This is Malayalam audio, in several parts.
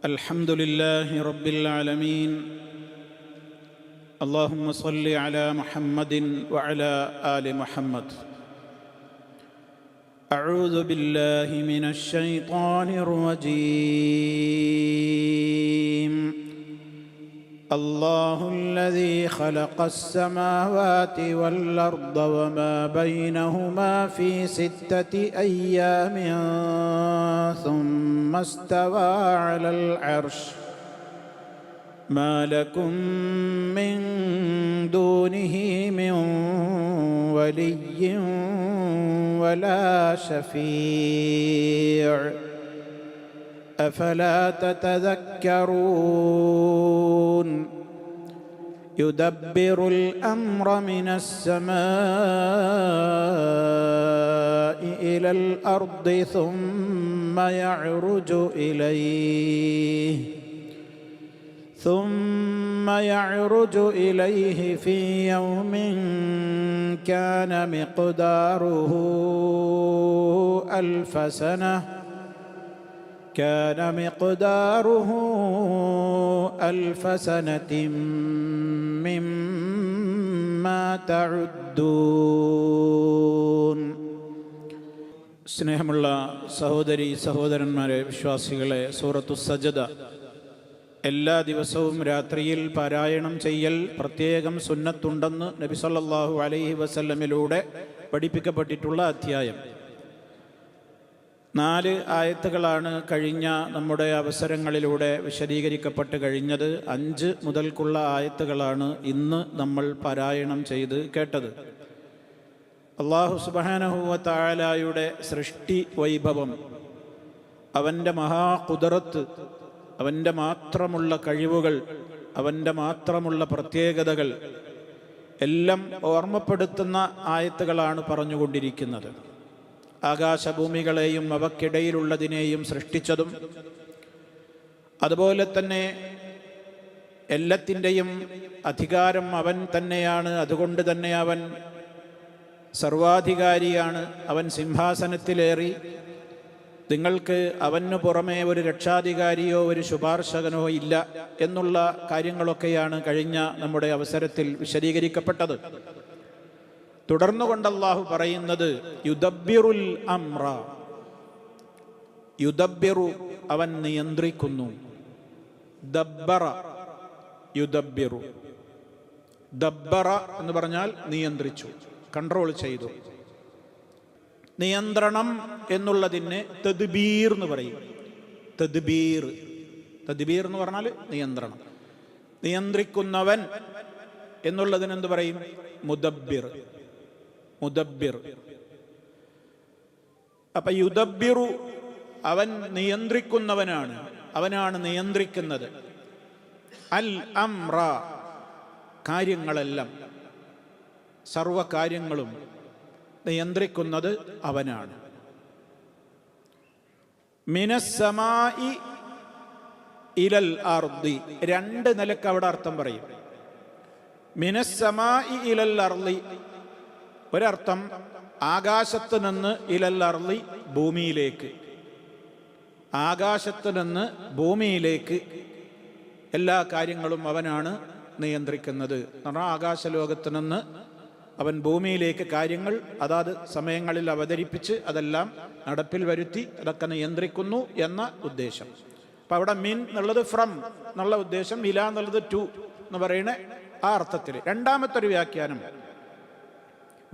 الحمد لله رب العالمين. اللهم صل على محمد وعلى آل محمد. أعوذ بالله من الشيطان الرجيم. الله الذي خلق السماوات والأرض وما بينهما في 6 أيام ثم استوى على العرش ما لكم من دونه من ولي ولا شفيع أفلا تتذكرون. يدبر الأمر من السماء إلى الأرض ثم يعرج إليه في يوم كان مقداره 1000 سنة مما تعدون. സ്നേഹമുള്ള സഹോദരി സഹോദരന്മാരെ, വിശ്വാസികളെ, സൂറത്തു സജദ എല്ലാ ദിവസവും രാത്രിയിൽ പാരായണം ചെയ്യൽ പ്രത്യേകം സുന്നത്തുണ്ടെന്ന് നബി സല്ലല്ലാഹു അലൈഹി വസല്ലമിലൂടെ പഠിപ്പിക്കപ്പെട്ടിട്ടുള്ള അധ്യായം. 4 ആയത്തുകളാണ് കഴിഞ്ഞ നമ്മുടെ അവസരങ്ങളിലൂടെ വിശദീകരിക്കപ്പെട്ട് കഴിഞ്ഞത്. 5 മുതൽക്കുള്ള ആയത്തുകളാണ് ഇന്ന് നമ്മൾ പാരായണം ചെയ്ത് കേട്ടത്. അല്ലാഹു സുബ്ഹാനഹു വ തആലയുടെ സൃഷ്ടി വൈഭവം, അവൻ്റെ മഹാഖുദറത്ത്, അവൻ്റെ മാത്രമുള്ള കഴിവുകൾ, അവൻ്റെ മാത്രമുള്ള പ്രത്യേകതകൾ എല്ലാം ഓർമ്മപ്പെടുത്തുന്ന ആയത്തുകളാണ് പറഞ്ഞുകൊണ്ടിരിക്കുന്നത്. ആകാശഭൂമികളെയും അവയ്ക്കിടയിലുള്ളതിനെയും സൃഷ്ടിച്ചതും അതുപോലെ തന്നെ എല്ലാത്തിൻ്റെയും അധികാരം അവൻ തന്നെയാണ്. അതുകൊണ്ട് തന്നെ അവൻ സർവാധികാരിയാണ്. അവൻ സിംഹാസനത്തിലേറി നിങ്ങൾക്ക് അവന് പുറമേ ഒരു രക്ഷാധികാരിയോ ഒരു ശുപാർശകനോ ഇല്ല എന്നുള്ള കാര്യങ്ങളൊക്കെയാണ് കഴിഞ്ഞ നമ്മുടെ അവസരത്തിൽ വിശദീകരിക്കപ്പെട്ടത്. തുടർന്നുകൊണ്ട് അല്ലാഹു പറയുന്നത് യുദബ്ബിറുൽ അംറ. യുദബ്ബിറു, അവൻ നിയന്ത്രിക്കുന്നു. ദബ്ബറ യുദബ്ബിറു. ദബ്ബറ എന്ന് പറഞ്ഞാൽ നിയന്ത്രിച്ചു, കൺട്രോൾ ചെയ്തു. നിയന്ത്രണം എന്നുള്ളതിന് തദ്ബീർ എന്ന് പറയും. തദ്ബീർ എന്ന് പറഞ്ഞാൽ നിയന്ത്രണം. നിയന്ത്രിക്കുന്നവൻ എന്നുള്ളതിന് എന്ത് പറയും? മുദബ്ബിർ. അപ്പൊ യുദബ്ബിറു, അവൻ നിയന്ത്രിക്കുന്നവനാണ്, അവനാണ് നിയന്ത്രിക്കുന്നത്. അൽ അംറ, കാര്യങ്ങളെല്ലാം, സർവകാര്യങ്ങളും നിയന്ത്രിക്കുന്നത് അവനാണ്. മിനസ്സമായി ഇലൽ അർദി, 2 നിലക്ക് അവിടെ അർത്ഥം പറയും. മിനസ്സമായി ഇലൽ അർദി, ഒരർത്ഥം ആകാശത്ത് നിന്ന് ഇലൽ അർദി, ഭൂമിയിലേക്ക്. ആകാശത്ത് നിന്ന് ഭൂമിയിലേക്ക് എല്ലാ കാര്യങ്ങളും അവനാണ് നിയന്ത്രിക്കുന്നത്. ആകാശലോകത്ത് നിന്ന് അവൻ ഭൂമിയിലേക്ക് കാര്യങ്ങൾ അതാത് സമയങ്ങളിൽ അവതരിപ്പിച്ച് അതെല്ലാം നടപ്പിൽ വരുത്തി അതൊക്കെ നിയന്ത്രിക്കുന്നു എന്ന ഉദ്ദേശം. അപ്പം അവിടെ മിൻ എന്നുള്ളത് ഫ്രം എന്നുള്ള ഉദ്ദേശം, ഇല എന്നുള്ളത് ടു എന്ന് പറയുന്ന ആ അർത്ഥത്തിൽ. രണ്ടാമത്തെ ഒരു വ്യാഖ്യാനം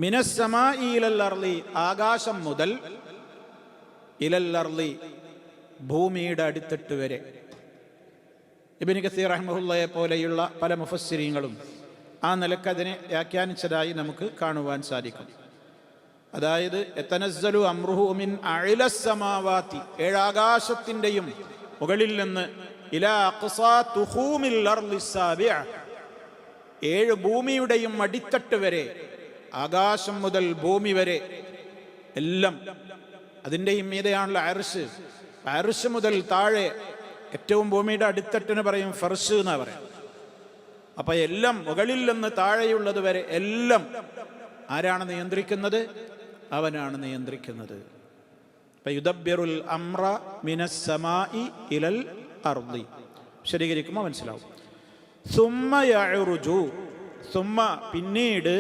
മിനസ്സമായി ഇലൽ അർളി, ആകാശം മുതൽ ഇലൽ അർളി, ഭൂമിയുടെ അടിത്തട്ട് വരെ. ഇബ്നു കസീർ റഹ്മഹുള്ളയെ പോലെയുള്ള പല മുഫസ്സിരീങ്ങളും ആ നിലക്ക് അതിനെ വ്യാഖ്യാനിച്ചതായി നമുക്ക് കാണുവാൻ സാധിക്കും. അതായത് യതനസ്സലു അംറുഹു മിൻ അഅ്ലസ് സമാവാതി, 7 ആകാശത്തിൻ്റെയും മുകളിൽ നിന്ന് ഇലാ അഖ്സാ തുഖൂമിൽ അർളിസ് സാബിഅ, 7 ഭൂമിയുടെയും അടിത്തട്ട് വരെ, ആകാശം മുതൽ ഭൂമി വരെ എല്ലാം. അതിൻ്റെയും മീതെയാണല്ലോ അർശ്. അർശ് മുതൽ താഴെ ഏറ്റവും ഭൂമിയുടെ അടിത്തട്ടിന് പറയും ഫർശ് എന്നാ പറയാം. അപ്പൊ എല്ലാം മുകളിൽ നിന്ന് താഴെയുള്ളത് വരെ എല്ലാം ആരാണ് നിയന്ത്രിക്കുന്നത്? അവനാണ് നിയന്ത്രിക്കുന്നത്. യുദബ്ബിറുൽ അംറ മിനസ് സമാഇ ഇലൽ അർളി. ശരികരിക്കുമ്പോൾ മനസ്സിലാവും. സുമ്മ യഅ്റുജു, സുമ്മ പിന്നീട്,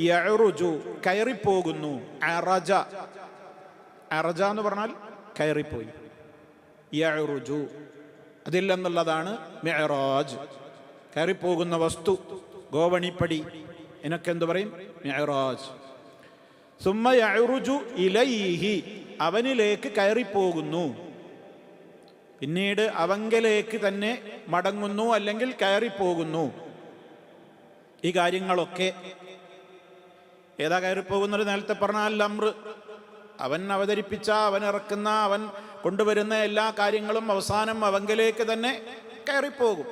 യഅ്റുജു കയറിപ്പോകുന്നു. അറജ, അറജ എന്ന് പറഞ്ഞാൽ കയറിപ്പോയി. യഅ്റുജു അതിൽ നിന്നുള്ളതാണ് മിഅ്റാജ്. കയറിപ്പോകുന്ന വസ്തു, ഗോവണിപ്പടി, എന്നൊക്കെ എന്തു പറയും? മിഅ്റാജ്. സുമ്മ യഅ്റുജു ഇലൈഹി, അവനിലേക്ക് കയറിപ്പോകുന്നു, പിന്നീട് അവങ്കലേക്ക് തന്നെ മടങ്ങുന്നു, അല്ലെങ്കിൽ കയറിപ്പോകുന്നു. ഈ കാര്യങ്ങളൊക്കെ ഏതാ കയറിപ്പോകുന്നത്? നേരത്തെ പറഞ്ഞ അൽ അംർ, അവൻ അവതരിപ്പിച്ച, അവൻ ഇറക്കുന്ന, അവൻ കൊണ്ടുവരുന്ന എല്ലാ കാര്യങ്ങളും അവസാനം അവങ്കലേക്ക് തന്നെ കയറിപ്പോകും.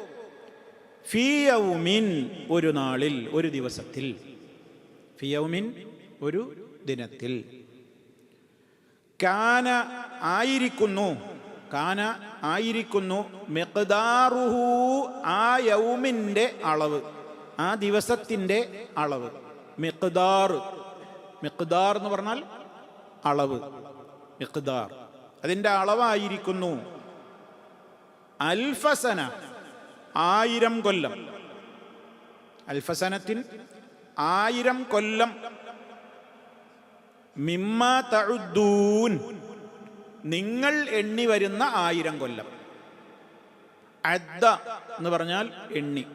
ഫീ യൗമിൻ, ഒരു നാളിൽ, ഒരു ദിവസത്തിൽ. ഫീ യൗമിൻ, ഒരു ദിനത്തിൽ. കാന ആയിരിക്കുന്നു, കാന ആയിരിക്കുന്നു, മിഖ്ദാറുഹു ആ യൗമിൻ്റെ അളവ്, ആ ദിവസത്തിൻ്റെ അളവ്. മിഖ്ദാർ, മിഖ്ദാർ എന്ന് പറഞ്ഞാൽ അളവ്, മിഖ്ദാർ അതിൻ്റെ അളവായിരിക്കുന്നു. അൽഫസന, 1000 കൊല്ലം. അൽഫസനത്തിൻ 1000 കൊല്ലം. മിമ്മ തഉദ്ദൂൻ, നിങ്ങൾ എണ്ണി വരുന്ന 1000 കൊല്ലം. അദ്ദ എന്ന് പറഞ്ഞാൽ എണ്ണി.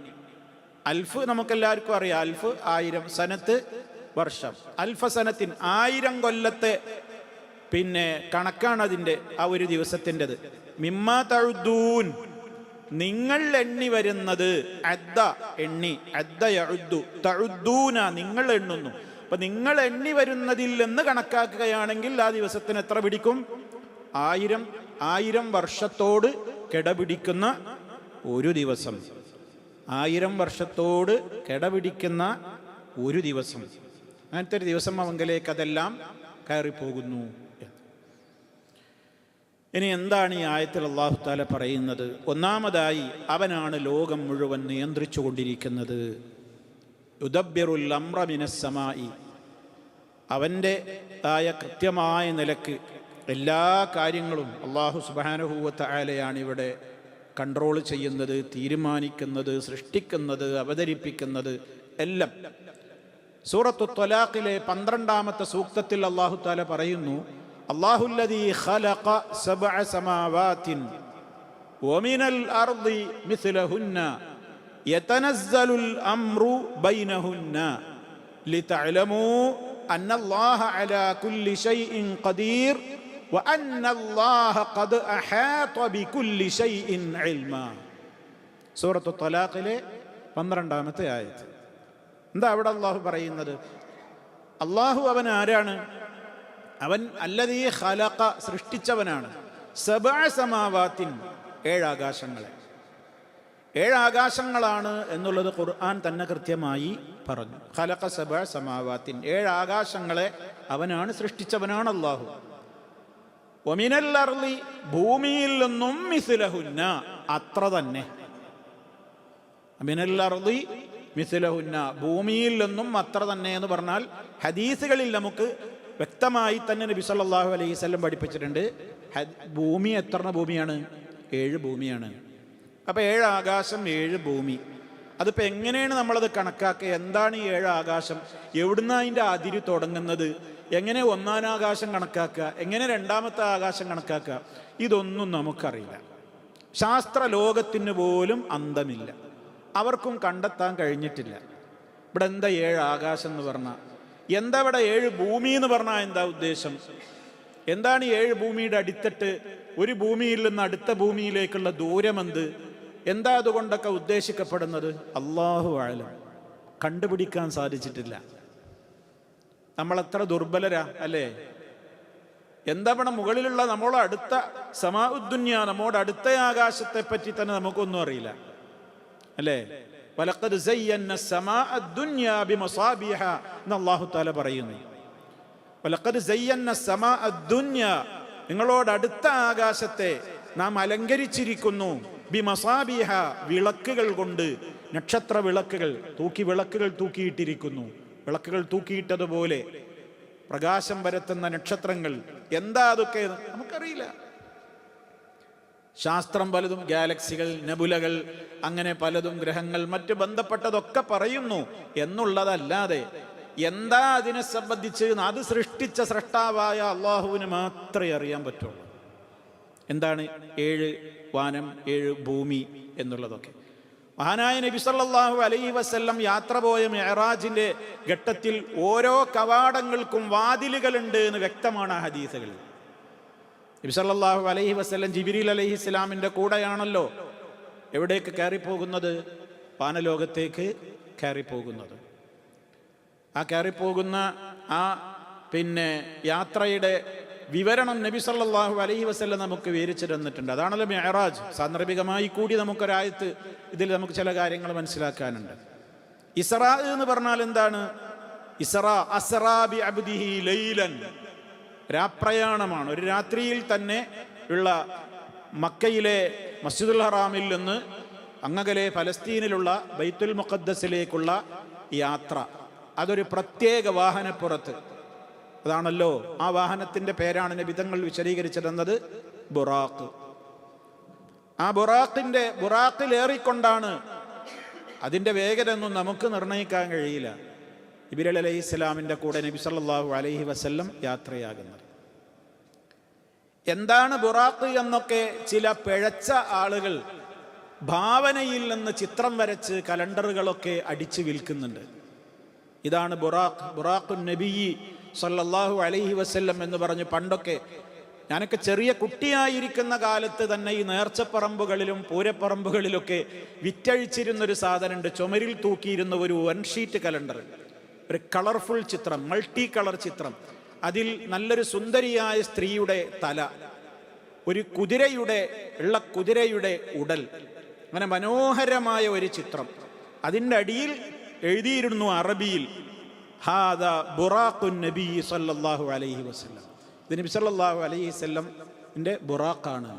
അൽഫ് നമുക്കെല്ലാവർക്കും അറിയാം, അൽഫ് 1000, സനത്ത് വർഷം. അൽഫസനത്തിൻ 1000 കൊല്ലത്തെ പിന്നെ കണക്കാണ് അതിൻ്റെ, ആ ഒരു ദിവസത്തിൻ്റെത്. മിമ്മ തഉദ്ദൂൻ, നിങ്ങൾ എണ്ണി വരുന്നത്. അദ്ദ എണ്ണി, അദ്ദ യഉദ്ദു, തഉദ്ദൂന നിങ്ങൾ എണ്ണുന്നു. അപ്പൊ നിങ്ങൾ എണ്ണി വരുന്നതിൽ നിന്ന് കണക്കാക്കുകയാണെങ്കിൽ ആ ദിവസത്തിന് എത്ര പിടിക്കും? 1000 വർഷത്തോട് കിടപിടിക്കുന്ന ഒരു ദിവസം. 1000 വർഷത്തോട് കിടപിടിക്കുന്ന ഒരു ദിവസം. അങ്ങനത്തെ ഒരു ദിവസം അവങ്കലേക്ക് അതെല്ലാം കയറിപ്പോകുന്നു. ഇനി എന്താണ് ഈ ആയത്തിൽ അല്ലാഹു തആല പറയുന്നത്? ഒന്നാമതായി, അവനാണ് ലോകം മുഴുവൻ നിയന്ത്രിച്ചു കൊണ്ടിരിക്കുന്നത്. യുദബ്ബിറുൽ അംറ മിനസ് സമാഇ, അവൻ്റെ ആയ കൃത്യമായ നിലക്ക് എല്ലാ കാര്യങ്ങളും അല്ലാഹു സുബ്ഹാനഹു വ തആലയാണ് ഇവിടെ കൺട്രോൾ ചെയ്യുന്നത്, തീരുമാനിക്കുന്നത്, സൃഷ്ടിക്കുന്നത്, അവതരിപ്പിക്കുന്നത് എല്ലാം. സൂറത്തു ത്വലാഖിലെ 12-ാമത്തെ സൂക്തത്തിൽ അല്ലാഹു തആല പറയുന്നു, അല്ലാഹുല്ലദീ ഖലഖ സബ്അ സമാവാതിൻ വമിനൽ അർളി മിസ്ലഹുന്ന യതനസ്സലുൽ അംറു ബൈനഹുന്ന ലിതഅലമൂ അന്നല്ലാഹ അലാ കുല്ലി ശൈഇൻ ഖദീർ വഅന്നല്ലാഹ ഖദ് അഹാത ബികുല്ലി ശൈഇൻ ഇൽമാ. സൂറത്തു ത്വലാഖിലെ 12-ാമത്തെ ആയത്ത്. എന്താ അവിടെ അല്ലാഹു പറയുന്നത്? അല്ലാഹു അവൻ ആരാണ്? അവൻ അല്ലദീ ഖലഖ സൃഷ്ടിച്ചവനാണ്. സബ്അ സമാവാത്തിൻ 7 ആകാശങ്ങളെ. 7 ആകാശങ്ങളാണ് എന്നുള്ളത് ഖുർആൻ തന്നെ കൃത്യമായി പറഞ്ഞു. ഖലഖ സബ്അ സമാവാത്തിൻ, 7 ആകാശങ്ങളെ അവനാണ് സൃഷ്ടിച്ചവനാണ് അല്ലാഹു. വമിനൽ അർളി, ഭൂമിയിൽ നിന്നും മിസ്ലഹുന്ന, അത്ര തന്നെ. മിനൽ അർളി മിസ്ലഹുന്ന, ഭൂമിയിൽ നിന്നും അത്ര തന്നെ എന്ന് പറഞ്ഞാൽ ഹദീസുകളിൽ നമുക്ക് വ്യക്തമായി തന്നെ നബി സല്ലല്ലാഹു അലൈഹി വസല്ലം പഠിപ്പിച്ചിട്ടുണ്ട്. ഭൂമി എത്ര ഭൂമിയാണ്? 7 ഭൂമിയാണ്. അപ്പോൾ 7 ആകാശം, 7 ഭൂമി. അതിപ്പോൾ എങ്ങനെയാണ് നമ്മളത് കണക്കാക്കുക? എന്താണ് ഈ 7 ആകാശം? എവിടുന്ന അതിൻ്റെ അതിര് തുടങ്ങുന്നത്? എങ്ങനെ 1-ാം ആകാശം കണക്കാക്കുക? എങ്ങനെ 2-ാമത്തെ ആകാശം കണക്കാക്കുക? ഇതൊന്നും നമുക്കറിയില്ല. ശാസ്ത്ര ലോകത്തിന് പോലും അന്തമില്ല, അവർക്കും കണ്ടെത്താൻ കഴിഞ്ഞിട്ടില്ല. ഇവിടെ എന്താ 7 ആകാശം എന്ന് പറഞ്ഞാൽ എന്താ? ഇവിടെ 7 ഭൂമി എന്ന് പറഞ്ഞാൽ എന്താ ഉദ്ദേശം? എന്താണ് 7 ഭൂമിയുടെ അടിത്തട്ട്? ഒരു ഭൂമിയിൽ നിന്ന് അടുത്ത ഭൂമിയിലേക്കുള്ള ദൂരമെന്ത്? എന്താ അതുകൊണ്ടൊക്കെ ഉദ്ദേശിക്കപ്പെടുന്നത്? അല്ലാഹു അഅലം, കണ്ടുപിടിക്കാൻ സാധിച്ചിട്ടില്ല. നമ്മളെത്ര ദുർബലരാ അല്ലേ? എന്താ ഇവിടെ മുകളിലുള്ള നമ്മളെ അടുത്ത സമാഉദ്ദുനിയ, നമ്മുടെ അടുത്ത ആകാശത്തെ പറ്റി തന്നെ നമുക്കൊന്നും അറിയില്ല അല്ലേ? വലഖദ് സയ്യന്ന സമാഅദ്ദുനിയ ബിമസാബിഹ എന്ന് അല്ലാഹു തആല പറയുന്നു. വലഖദ് സയ്യന്ന സമാഅദ്ദുനിയ, നിങ്ങളോട് അടുത്ത ആകാശത്തെ നാം അലങ്കരിച്ചിരിക്കുന്നു. ബിമസാബിഹ, വിളക്കുകൾ കൊണ്ട്, നക്ഷത്ര വിളക്കുകൾ, വിളക്കുകൾ തൂക്കിയിട്ടിരിക്കുന്നു. വിളക്കുകൾ തൂക്കിയിട്ടതുപോലെ പ്രകാശം പരത്തുന്ന നക്ഷത്രങ്ങൾ. എന്താ അതൊക്കെ? നമുക്കറിയില്ല. ശാസ്ത്രം പലതും, ഗാലക്സികൾ, നെബുലകൾ, അങ്ങനെ പലതും, ഗ്രഹങ്ങൾ, മറ്റ് ബന്ധപ്പെട്ടതൊക്കെ പറയുന്നു എന്നുള്ളതല്ലാതെ എന്താ അതിനെ സംബന്ധിച്ച് അത് സൃഷ്ടിച്ച സൃഷ്ടാവായ അള്ളാഹുവിന് മാത്രമേ അറിയാൻ പറ്റുള്ളൂ. എന്താണ് 7 വാനം 7 ഭൂമി എന്നുള്ളതൊക്കെ. മഹാനായ നബി സല്ലല്ലാഹു അലൈഹി വസല്ലം യാത്ര പോയ മിഅ്റാജിന്റെ ഘട്ടത്തിൽ ഓരോ കവാടങ്ങൾക്കും വാതിലുകളുണ്ട് എന്ന് വ്യക്തമാണ് ആ ഹദീസുകളിൽ. നബി സല്ലല്ലാഹു അലൈഹി വസല്ലം ജിബ്രീൽ അലൈഹിസ്സലാമിന്റെ കൂടെയാണല്ലോ എവിടേക്ക് കയറിപ്പോകുന്നത്? വാനലോകത്തേക്ക് കയറിപ്പോകുന്നത്. ആ കയറിപ്പോകുന്ന ആ യാത്രയുടെ വിവരണം നബി സല്ലല്ലാഹു അലൈഹി വസല്ലം നമുക്ക് വിവരിച്ചു തന്നിട്ടുണ്ട്. അതാണല്ലോ മിഅ്റാജ്. സാന്ദർഭികമായി കൂടി നമുക്കൊരായത്ത് ഇതിൽ നമുക്ക് ചില കാര്യങ്ങൾ മനസ്സിലാക്കാനുണ്ട്. ഇസ്റാ എന്ന് പറഞ്ഞാൽ എന്താണ്? ഇസ്റാ അസ്റാ ബി അബ്ദിഹി ലൈലൻ, രാപ്രയാണമാണ്. ഒരു രാത്രിയിൽ തന്നെ ഉള്ള മക്കയിലെ മസ്ജിദുൽ ഹറാമിൽ നിന്ന് അങ്ങകലെ ഫലസ്തീനിലുള്ള ബൈത്തുൽ മുഖദ്ദസിലേക്കുള്ള യാത്ര. അതൊരു പ്രത്യേക വാഹനപ്പുറത്ത്. അതാണല്ലോ ആ വാഹനത്തിന്റെ പേരാണ് നബിതങ്ങൾ വിശദീകരിച്ചിരുന്നത് ബുറാഖ്. ആ ബുറാഖിലേറിക്കൊണ്ടാണ്, അതിന്റെ വേഗത ഒന്നും നമുക്ക് നിർണ്ണയിക്കാൻ കഴിയില്ല, ജിബ്രീൽ അലൈഹിസ്സലാമിന്റെ കൂടെ നബി സല്ലല്ലാഹു അലൈഹി വസല്ലം യാത്രയാകുന്നത്. എന്താണ് ബുറാഖ് എന്നൊക്കെ ചില പിഴച്ച ആളുകൾ ഭാവനയിൽ നിന്ന് ചിത്രം വരച്ച് കലണ്ടറുകളൊക്കെ അടിച്ചു വിൽക്കുന്നുണ്ട്. ഇതാണ് ബുറാഖുൻ നബിയ്യി സല്ലല്ലാഹു അലൈഹി വസല്ലം എന്ന് പറഞ്ഞ് പണ്ടൊക്കെ, ഞാനൊക്കെ ചെറിയ കുട്ടിയായിരിക്കുന്ന കാലത്ത് തന്നെ ഈ നേർച്ചപ്പറമ്പുകളിലും പൂരപ്പറമ്പുകളിലൊക്കെ വിറ്റഴിച്ചിരുന്നൊരു സാധനമുണ്ട്. ചുമരിൽ തൂക്കിയിരുന്ന ഒരു 1 ഷീറ്റ് കലണ്ടർ, ഒരു കളർഫുൾ ചിത്രം, മൾട്ടി കളർ ചിത്രം. അതിൽ നല്ലൊരു സുന്ദരിയായ സ്ത്രീയുടെ തല, ഒരു കുതിരയുടെ ഉടൽ, അങ്ങനെ മനോഹരമായ ഒരു ചിത്രം. അതിൻ്റെ അടിയിൽ എഴുതിയിരുന്നു അറബിയിൽ, ഹാദാ ബുറാഖുൻ നബി സല്ലല്ലാഹു അലൈഹി വസല്ലം. ഇത് നബി സല്ലല്ലാഹു അലൈഹി വസല്ലമിന്റെ ബുറാഖാണ്.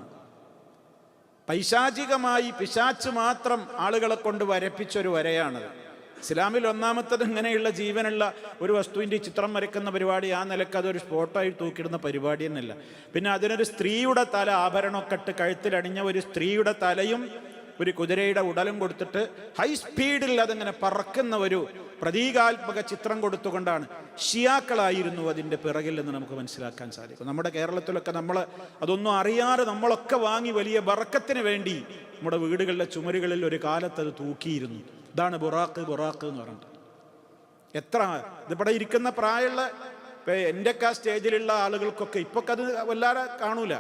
പൈശാചികമായി പിശാച്ച് മാത്രം ആളുകളെ കൊണ്ട് വരപ്പിച്ചൊരു വരയാണത്. ഇസ്ലാമിൽ ഒന്നാമത്തത് ഇങ്ങനെയുള്ള ജീവനുള്ള ഒരു വസ്തുവിൻ്റെ ചിത്രം വരയ്ക്കുന്ന പരിപാടി. ആ നിലക്ക് അതൊരു സ്പോട്ടായി തൂക്കിടുന്ന പരിപാടി തന്നെയല്ല. പിന്നെ അതിനൊരു സ്ത്രീയുടെ തല, ആഭരണമൊക്കെ ഇട്ട് കഴുത്തിലണിഞ്ഞ ഒരു സ്ത്രീയുടെ തലയും ഒരു കുതിരയുടെ ഉടലും കൊടുത്തിട്ട് ഹൈ സ്പീഡിൽ അതിങ്ങനെ പറക്കുന്ന ഒരു പ്രതീകാത്മക ചിത്രം കൊടുത്തുകൊണ്ടാണ് ഷിയാക്കളായിരുന്നു അതിൻ്റെ പിറകിൽ എന്ന് നമുക്ക് മനസ്സിലാക്കാൻ സാധിക്കും. നമ്മുടെ കേരളത്തിലൊക്കെ നമ്മൾ അതൊന്നും അറിയാതെ നമ്മളൊക്കെ വാങ്ങി വലിയ ബറക്കത്തിന് വേണ്ടി നമ്മുടെ വീടുകളിലെ ചുമരുകളിൽ ഒരു കാലത്ത് അത് തൂക്കിയിരുന്നു. ഇതാണ് ബുറാഖ് എന്ന് പറഞ്ഞിട്ട്. എത്ര ഇതിവിടെ ഇരിക്കുന്ന പ്രായമുള്ള എൻ്റെയൊക്കെ ആ സ്റ്റേജിലുള്ള ആളുകൾക്കൊക്കെ ഇപ്പൊക്കെ അത് വല്ലാതെ കാണൂല.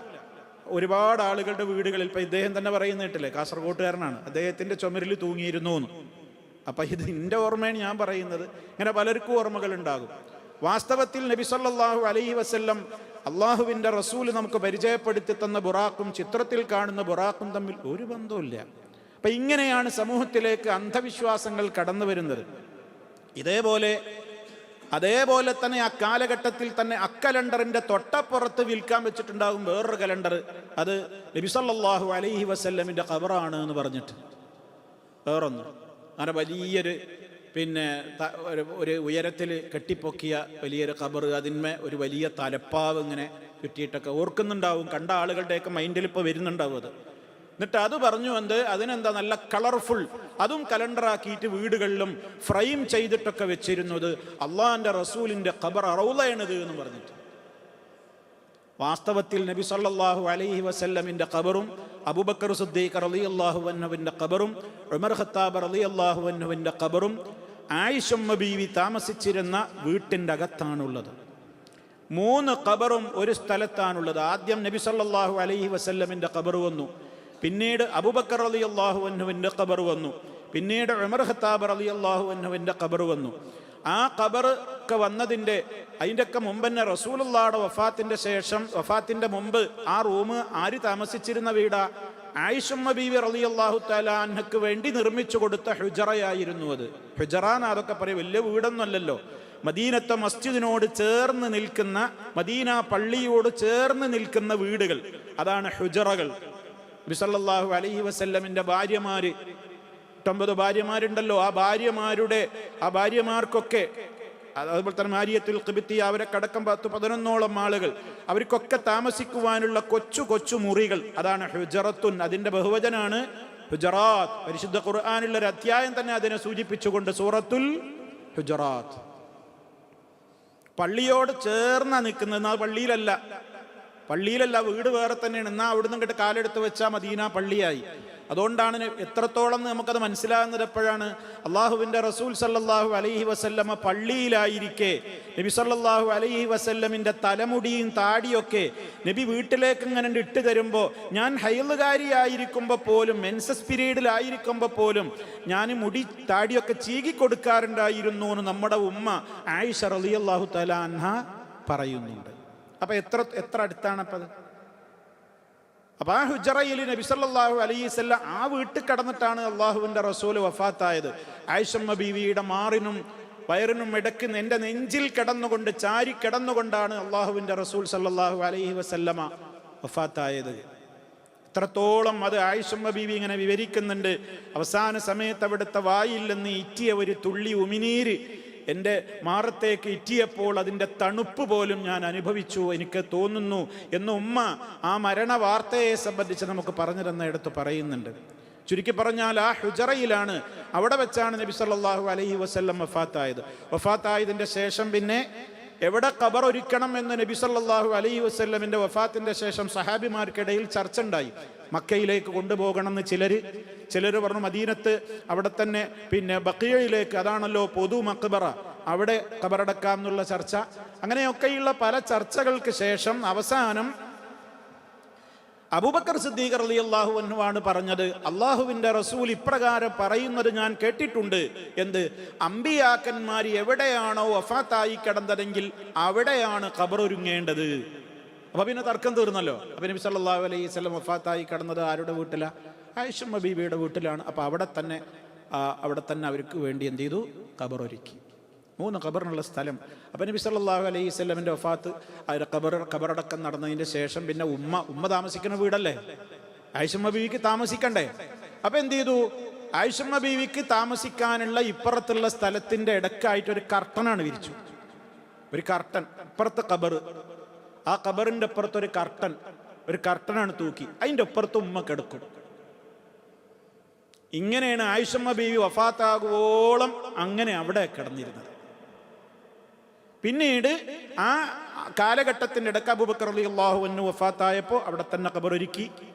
ഒരുപാട് ആളുകളുടെ വീടുകളിൽ, ഇപ്പം ഇദ്ദേഹം തന്നെ പറയുന്ന കേട്ടില്ലേ, കാസർഗോട്ടുകാരനാണ്, അദ്ദേഹത്തിൻ്റെ ചുമരിൽ തൂങ്ങിയിരുന്നു എന്ന്. അപ്പം ഇത് എൻ്റെ ഓർമ്മയാണ് ഞാൻ പറയുന്നത്. ഇങ്ങനെ പലർക്കും ഓർമ്മകൾ ഉണ്ടാകും. വാസ്തവത്തിൽ നബി സല്ലല്ലാഹു അലൈഹി വസല്ലം അള്ളാഹുവിൻ്റെ റസൂൽ നമുക്ക് പരിചയപ്പെടുത്തി തന്ന ബുറാഖും ചിത്രത്തിൽ കാണുന്ന ബുറാഖും തമ്മിൽ ഒരു ബന്ധവുമില്ല. അപ്പം ഇങ്ങനെയാണ് സമൂഹത്തിലേക്ക് അന്ധവിശ്വാസങ്ങൾ കടന്നു വരുന്നത്. അതേപോലെ തന്നെ ആ കാലഘട്ടത്തിൽ തന്നെ അക്കലണ്ടറിന്റെ തൊട്ടപ്പുറത്ത് വിൽക്കാൻ വെച്ചിട്ടുണ്ടാകും വേറൊരു കലണ്ടർ. അത് നബി സല്ലല്ലാഹു അലൈഹി വസല്ലമിന്റെ ഖബറാണ് എന്ന് പറഞ്ഞിട്ട് വേറൊന്ന്. അങ്ങനെ വലിയൊരു ഒരു ഉയരത്തിൽ കെട്ടിപ്പൊക്കിയ വലിയൊരു ഖബർ, അതിന്മേ ഒരു വലിയ തലപ്പാവ് ഇങ്ങനെ ചുറ്റിയിട്ടൊക്കെ ഓർക്കുന്നുണ്ടാവും. കണ്ട ആളുകളുടെയൊക്കെ മൈൻഡിൽ ഇപ്പോൾ വരുന്നുണ്ടാവും അത്. എന്നിട്ട് അത് പറഞ്ഞു അതിനെന്താ നല്ല കളർഫുൾ, അതും കലണ്ടറാക്കിയിട്ട് വീടുകളിലും ഫ്രെയിം ചെയ്തിട്ടൊക്കെ വെച്ചിരുന്നത് അള്ളാഹിന്റെ റസൂലിന്റെ ഖബർ റൗളയാണിത് എന്ന് പറഞ്ഞിട്ട്. വാസ്തവത്തിൽ നബി സല്ലല്ലാഹു അലൈഹി വസല്ലമിന്റെ ഖബറും അബൂബക്കർ സിദ്ദീഖ് റളിയല്ലാഹു അൻഹുവിന്റെ ഖബറും ഉമർ ഖത്താബ് റളിയല്ലാഹു അൻഹുവിന്റെ ഖബറും ആയിഷമ്മ ബീവി താമസിച്ചിരുന്ന വീട്ടിൻ്റെ അകത്താണുള്ളത്. 3 ഖബറും ഒരു സ്ഥലത്താണുള്ളത്. ആദ്യം നബി സല്ലല്ലാഹു അലൈഹി വസല്ലമിന്റെ ഖബർ വന്നു, പിന്നീട് അബൂബക്കർ റളിയല്ലാഹു അൻഹുവിന്റെ ഖബർ വന്നു, പിന്നീട് ഉമർ ഖത്താബ് റളിയല്ലാഹു അൻഹുവിന്റെ ഖബർ വന്നു. ആ ഖബർ ഒക്കെ അതിൻ്റെയൊക്കെ മുമ്പ് തന്നെ റസൂലുള്ളാഹിയുടെ വഫാത്തിന്റെ മുമ്പ് ആ റൂം ആര് താമസിച്ചിരുന്ന വീടാ? ആയിഷമ്മ ബീവി റളിയല്ലാഹു തആല അൻഹയ്ക്ക് വേണ്ടി നിർമ്മിച്ചു കൊടുത്ത ഹുജറയായിരുന്നു അത്. ഹുജറാന്ന് അതൊക്കെ പറയും, വലിയ വീടൊന്നുമല്ലല്ലോ. മദീനത്തെ മസ്ജിദിനോട് ചേർന്ന് നിൽക്കുന്ന, മദീന പള്ളിയോട് ചേർന്ന് നിൽക്കുന്ന വീടുകൾ, അതാണ് ഹുജറകൾ. നബി സല്ലല്ലാഹു അലൈഹി വസല്ലമിന്റെ ഭാര്യമാര് 9 ഭാര്യമാരുണ്ടല്ലോ. ആ ഭാര്യമാർക്കൊക്കെ അതുപോലെ തന്നെ മാരിയത്തുൽ ഖിബ്തി, അവരൊക്കെ അടക്കം 10-11ഓളം ആളുകൾ, അവർക്കൊക്കെ താമസിക്കുവാനുള്ള കൊച്ചു കൊച്ചു മുറികൾ, അതാണ് ഹുജറത്തുൻ. അതിന്റെ ബഹുവചനാണ് ഹുജറാത്ത്. പരിശുദ്ധ ഖുർആനിലുള്ള ഒരു അധ്യായം തന്നെ അതിനെ സൂചിപ്പിച്ചുകൊണ്ട് സൂറത്തുൽ ഹുജറാത്ത്. പള്ളിയോട് ചേർന്നാ നിൽക്കുന്നത്, എന്നാൽ പള്ളിയിലല്ല, വീട് വേറെ തന്നെയാണ്. എന്നാൽ അവിടുന്ന് ഇങ്ങോട്ട് കാലെടുത്ത് വെച്ചാൽ മദീന പള്ളിയായി. അതുകൊണ്ടാണ് എത്രത്തോളം നമുക്കത് മനസ്സിലാകുന്നത് എപ്പോഴാണ്, അള്ളാഹുവിൻ്റെ റസൂൽ സല്ലല്ലാഹു അലൈഹി വസല്ലമ പള്ളിയിലായിരിക്കെ നബി സല്ലല്ലാഹു അലൈഹി വസല്ലമിൻ്റെ തലമുടിയും താടിയൊക്കെ നബി വീട്ടിലേക്ക് ഇങ്ങനെ ഇട്ട് തരുമ്പോൾ, ഞാൻ ഹൈലുകാരിയായിരിക്കുമ്പോൾ പോലും, മെൻസസ് പീരീഡിലായിരിക്കുമ്പോൾ പോലും ഞാൻ മുടി താടിയൊക്കെ ചീകി കൊടുക്കാറുണ്ടായിരുന്നു എന്ന് നമ്മുടെ ഉമ്മ ആയിഷ റളിയല്ലാഹു തആല അൻഹ പറയുന്നുണ്ട്. അപ്പൊ എത്ര അടുത്താണപ്പത്. അപ്പൊ ആ ഹുജറയിൽ നബി സല്ലല്ലാഹു അലൈഹി വസല്ലം ആ വീട്ടിൽ കടന്നിട്ടാണ് അള്ളാഹുവിന്റെ റസൂൽ വഫാത്തായത്. ആയിഷമ്മ ബീവിയുടെ മാറിനും വയറിനും ഇടയ്ക്ക് എൻ്റെ നെഞ്ചിൽ കിടന്നുകൊണ്ട്, ചാരി കിടന്നുകൊണ്ടാണ് അള്ളാഹുവിന്റെ റസൂൽ സല്ലല്ലാഹു അലൈഹി വസല്ലമ വഫാത്തായത്. ഇത്രത്തോളം അത് ആയിഷമ്മ ബീവി ഇങ്ങനെ വിവരിക്കുന്നുണ്ട്. അവസാന സമയത്ത് അവിടുത്തെ വായിൽ നിന്ന് ഇറ്റിയ ഒരു തുള്ളി ഉമിനീര് എൻ്റെ മാറത്തേക്ക് ഇറ്റിയപ്പോൾ അതിൻ്റെ തണുപ്പ് പോലും ഞാൻ അനുഭവിച്ചു, എനിക്ക് തോന്നുന്നു എന്ന് ഉമ്മ ആ മരണ വാർത്തയെ സംബന്ധിച്ച് നമുക്ക് പറഞ്ഞു തന്നിടത്ത് പറയുന്നുണ്ട്. ചുരുക്കി പറഞ്ഞാൽ ആ ഹുജറയിലാണ്, അവിടെ വെച്ചാണ് നബി സല്ലല്ലാഹു അലൈഹി വസല്ലം വഫാത്തായതിൻ്റെ ശേഷം പിന്നെ എവിടെ ഖബർ ഒരുക്കണം എന്ന് നബി സല്ലല്ലാഹു അലൈഹി വസല്ലമിൻ്റെ വഫാത്തിൻ്റെ ശേഷം സഹാബിമാർക്കിടയിൽ ചർച്ച ഉണ്ടായി. മക്കയിലേക്ക് കൊണ്ടുപോകണമെന്ന് ചിലർ പറഞ്ഞു, മദീനത്ത് അവിടെ തന്നെ പിന്നെ ബഖീയിലേക്ക്, അതാണല്ലോ പൊതു മഖ്ബറ, അവിടെ ഖബറടക്കാം എന്നുള്ള ചർച്ച. അങ്ങനെയൊക്കെയുള്ള പല ചർച്ചകൾക്ക് ശേഷം അവസാനം അബൂബക്കർ സിദ്ദീഖ് റളിയല്ലാഹു അൻഹു ആണ് പറഞ്ഞത്, അള്ളാഹുവിൻ്റെ റസൂൽ ഇപ്രകാരം പറയുന്നത് ഞാൻ കേട്ടിട്ടുണ്ട്. എന്ത്? അമ്പിയാക്കന്മാർ എവിടെയാണോ വഫാത്തായി കിടന്നതെങ്കിൽ അവിടെയാണ് ഖബർ ഒരുങ്ങേണ്ടത്. അപ്പൊ പിന്നെ തർക്കം തീർന്നല്ലോ. അപ്പൊ നബി സല്ലല്ലാഹു അലൈഹി വസല്ലം വഫാത്തായി കിടന്നത് ആരുടെ വീട്ടിലാണ്? ആയിഷമ്മ ബീവിയുടെ വീട്ടിലാണ്. അപ്പൊ അവിടെ തന്നെ അവർക്ക് വേണ്ടി എന്ത് ചെയ്തു? ഖബർ ഒരുക്കി. 3 ഖബറിനുള്ള സ്ഥലം. അപ്പം നബി സല്ലല്ലാഹു അലൈഹി വസല്ലമിൻ്റെ വഫാത്ത്, ഖബറടക്കം നടന്നതിൻ്റെ ശേഷം പിന്നെ ഉമ്മ താമസിക്കുന്ന വീടല്ലേ, ആയിഷമ്മ ബീവിക്ക് താമസിക്കണ്ടേ? അപ്പം എന്ത് ചെയ്തു? ആയിഷമ്മ ബീവിക്ക് താമസിക്കാനുള്ള ഇപ്പുറത്തുള്ള സ്ഥലത്തിൻ്റെ ഇടക്കായിട്ട് ഒരു കർട്ടനാണ് വിരിച്ചു. ഒരു കർട്ടൻ, ഇപ്പുറത്തെ ഖബർ, ആ ഖബറിൻ്റെ അപ്പുറത്തൊരു കർട്ടനാണ് തൂക്കി, അതിൻ്റെ അപ്പുറത്ത് ഉമ്മ കിടക്കും. ഇങ്ങനെയാണ് ആയിഷമ്മ ബീവി വഫാത്താകുവോളം അങ്ങനെ അവിടെ കിടന്നിരുന്നത്. പിന്നീട് ആ കാലഘട്ടത്തിൻ്റെ ഇടയ്ക്ക് അബൂബക്കർ റളിയല്ലാഹു അൻഹു വഫാത്തായപ്പോൾ അവിടെ തന്നെ ഖബറൊരുക്കി.